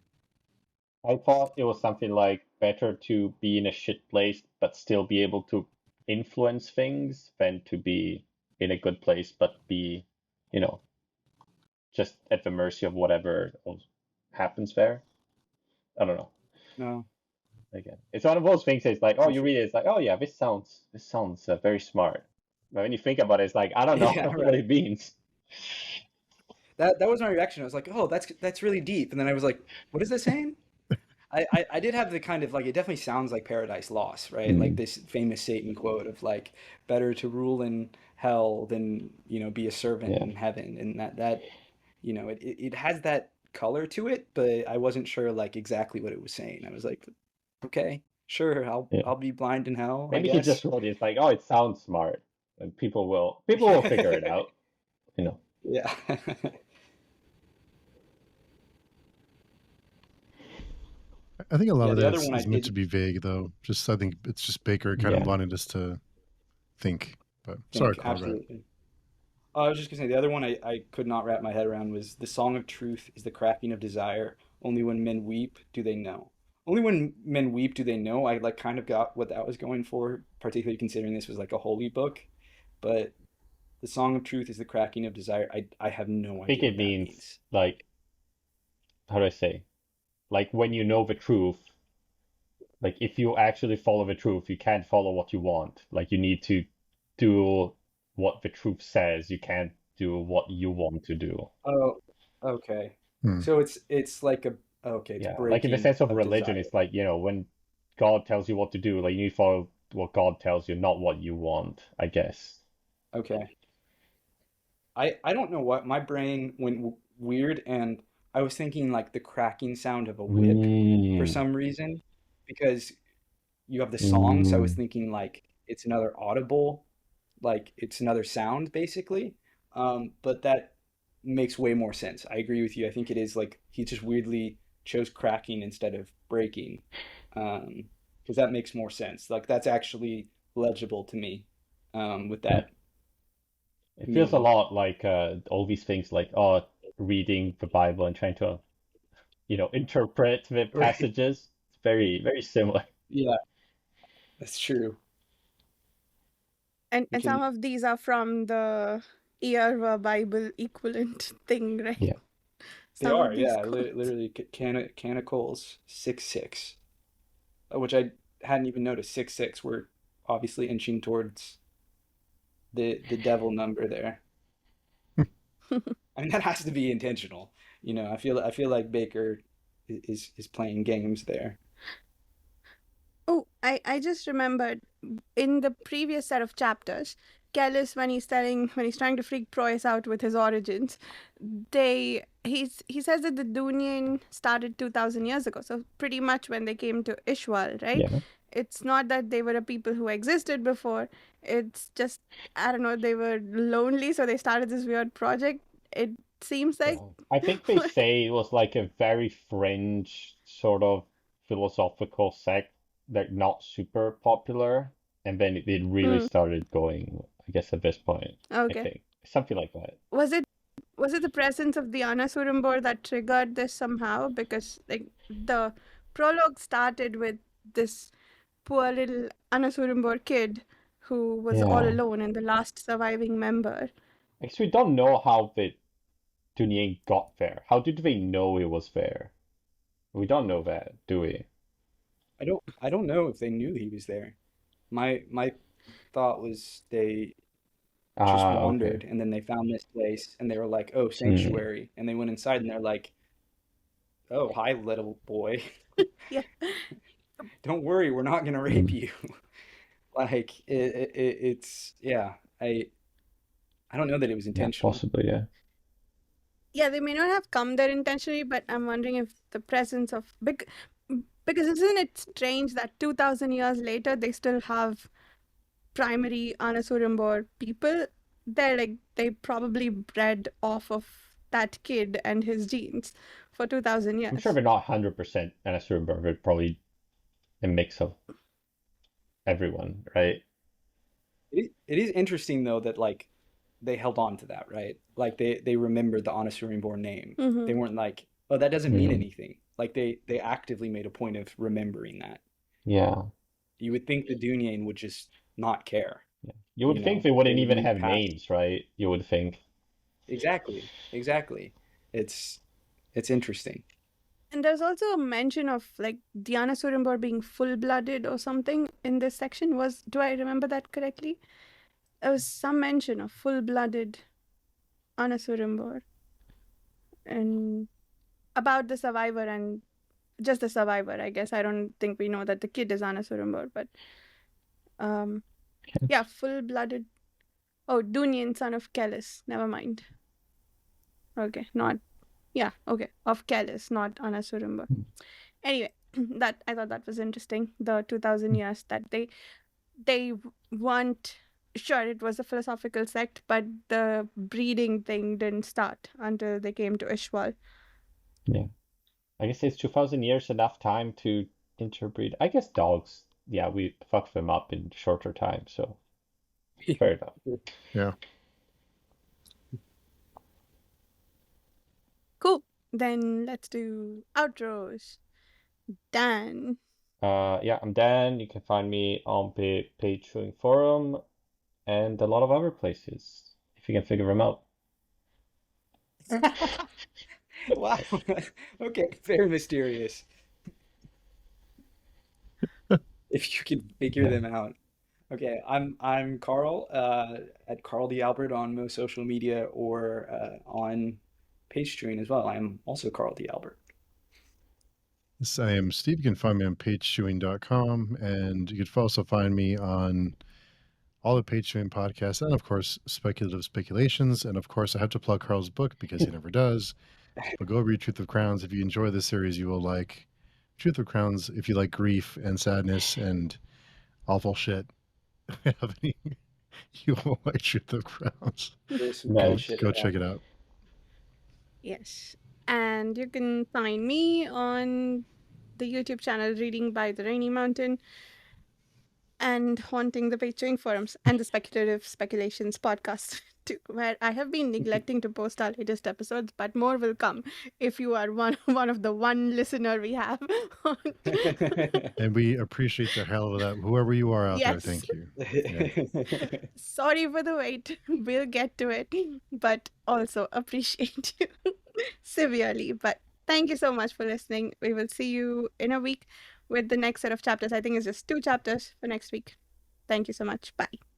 I thought it was something like better to be in a shit place but still be able to influence things than to be in a good place but be, you know, just at the mercy of whatever happens there. I don't know. No. Again, it's one of those things. It's like, oh, For you sure. read it, it's like, oh yeah, this sounds very smart. But when you think about it, it's like, I don't know Yeah, what right. it means. That was my reaction. I was like, oh, that's really deep. And then I was like, what is this saying? I did have the kind of like it definitely sounds like Paradise Lost, right? Like Mm, this famous Satan quote of like better to rule in hell than, be a servant yeah, in heaven. And that it has that color to it, but I wasn't sure like exactly what it was saying. I was like, okay, sure, I'll yeah. I'll be blind in hell, I Maybe he just guess. wrote it. It's like, oh, it sounds smart. And people will figure it out. You know. Yeah. I think a lot Yeah, of the that other one I is meant to did be vague, though. Just I think it's just Baker kind of Yeah. wanted us to think. But sorry, think Carl. Go ahead. absolutely. I was just gonna say the other one I could not wrap my head around was the song of truth is the cracking of desire. Only when men weep do they know. Only when men weep do they know. I like kind of got what that was going for, particularly considering this was like a holy book. But the song of truth is the cracking of desire. I have no I think idea it what that means means. like, how do I say? Like when you know the truth, like if you actually follow the truth, you can't follow what you want. Like you need to do what the truth says. You can't do what you want to do. Oh, okay. Hmm. So it's like a okay, it's Yeah, like in the breaking sense of of religion, desire. it's like, when God tells you what to do, like you need to follow what God tells you, not what you want, I guess. Okay. I don't know what my brain went weird and I was thinking like the cracking sound of a whip for Mm, some reason because you have the song, so I was mm. thinking like it's another audible, like it's another sound basically. But that makes way more sense. I agree with you. I think it is like he just weirdly chose cracking instead of breaking. Because that makes more sense. Like that's actually legible to me, with Yeah. that It feels a meaning. lot like all these things like, reading the Bible and trying to, interpret the Right. passages. It's very, very similar. Yeah, that's true. And We some can, of these are from the Earwa Bible equivalent thing, right? Yeah. they Some are, of these yeah, quotes. literally Canticles 6:6, which I hadn't even noticed. 6:6, we're obviously inching towards the devil number there. I mean, that has to be intentional. I feel like Baker is playing games there. Oh, I just remembered in the previous set of chapters, Kellis, when he's trying to freak Proyas out with his origins, he says that the Dunian started 2,000 years ago. So pretty much when they came to Ishwal, right? Yeah. It's not that they were a people who existed before. It's just, I don't know, they were lonely, so they started this weird project. It seems like I think they say it was like a very fringe sort of philosophical sect, like not super popular, and then it really Hmm, started going, I guess, at this point, I okay. think. Something like that. Was it was it the presence of the Anasurimbor that triggered this somehow? Because like the prologue started with this poor little Anasurimbor kid who was all Yeah. alone and the last surviving member. Actually, we don't know how the Dunyan got there. How did they know it was there? We don't know that, do we? I don't know if they knew he was there. My thought was they just Ah, okay. wandered and then they found this place and they were like, "Oh, Hmm. sanctuary." And they went inside and they're like, "Oh, hi, little boy. Yeah. Don't worry, we're not gonna rape Hmm. you." Like it's yeah. I don't know that it was Yeah, intentional. possibly, yeah. Yeah, they may not have come there intentionally, but I'm wondering if the presence of because isn't it strange that 2,000 years later they still have primary Anasurimbor people? They're like they probably bred off of that kid and his genes for 2,000 I'm sure years. they're not 100% Anasurba, but probably a mix of everyone, right? It is interesting though that like they held on to that, right? Like they remembered the Anasurin-born name. They Mm-hmm. weren't like, "Oh, that doesn't mean Hmm. anything." Like they actively made a point of remembering that. Yeah. You would think the Dunyan would just not care, Yeah. You would think they they wouldn't would even move have past. names, right? You would think. Exactly, exactly. It's it's interesting. And there's also a mention of like Diana Surimbor being full-blooded or something in this section. Do I remember that correctly? There was some mention of full-blooded Anna Surimbor and about the survivor and just the survivor, I guess. I don't think we know that the kid is Anna Surimbor, but um yeah, full-blooded. Oh, Dunian, son of Kellis. Never mind. Okay, not yeah, okay. Of Kellis, not Anna Surimbor. Anyway, that I thought that was interesting. The 2,000 years that they want sure, it was a philosophical sect, but the breeding thing didn't start until they came to Ishwal. Yeah. I guess it's 2000 years enough time to interbreed. I guess dogs, yeah, we fucked them up in shorter time, so fair enough. Yeah. Cool. Then let's do outros. Dan. Yeah, I'm Dan. You can find me on Patreon forum and a lot of other places if you can figure them out. Wow. Okay, very mysterious. If you can figure them out. Okay, I'm Carl at Carl the Albert on most social media or on Patreon as well. I'm also Carl the Albert. Yes, I am Steve. You can find me on pagechewing.com, and you can also find me on all the Page Chewing podcasts, and of course, Speculative Speculations. And of course, I have to plug Carl's book because he never does. But go read Truth of Crowns. If you enjoy this series, you will like Truth of Crowns. If you like grief and sadness and awful shit happening, you will like Truth of Crowns. There's some Nice. good Go, shit go in check that. it out. Yes. And you can find me on the YouTube channel Reading by the Rainy Mountain and Haunting the Page forums and the Speculative Speculations podcast too, where I have been neglecting to post our latest episodes, but more will come if you are one of the one listener we have. And we appreciate the hell out of that. Whoever you are out there, Yes. thank you. Yeah. Sorry for the wait. We'll get to it, but also appreciate you severely. But thank you so much for listening. We will see you in a week with the next set of chapters. I think it's just 2 chapters for next week. Thank you so much. Bye.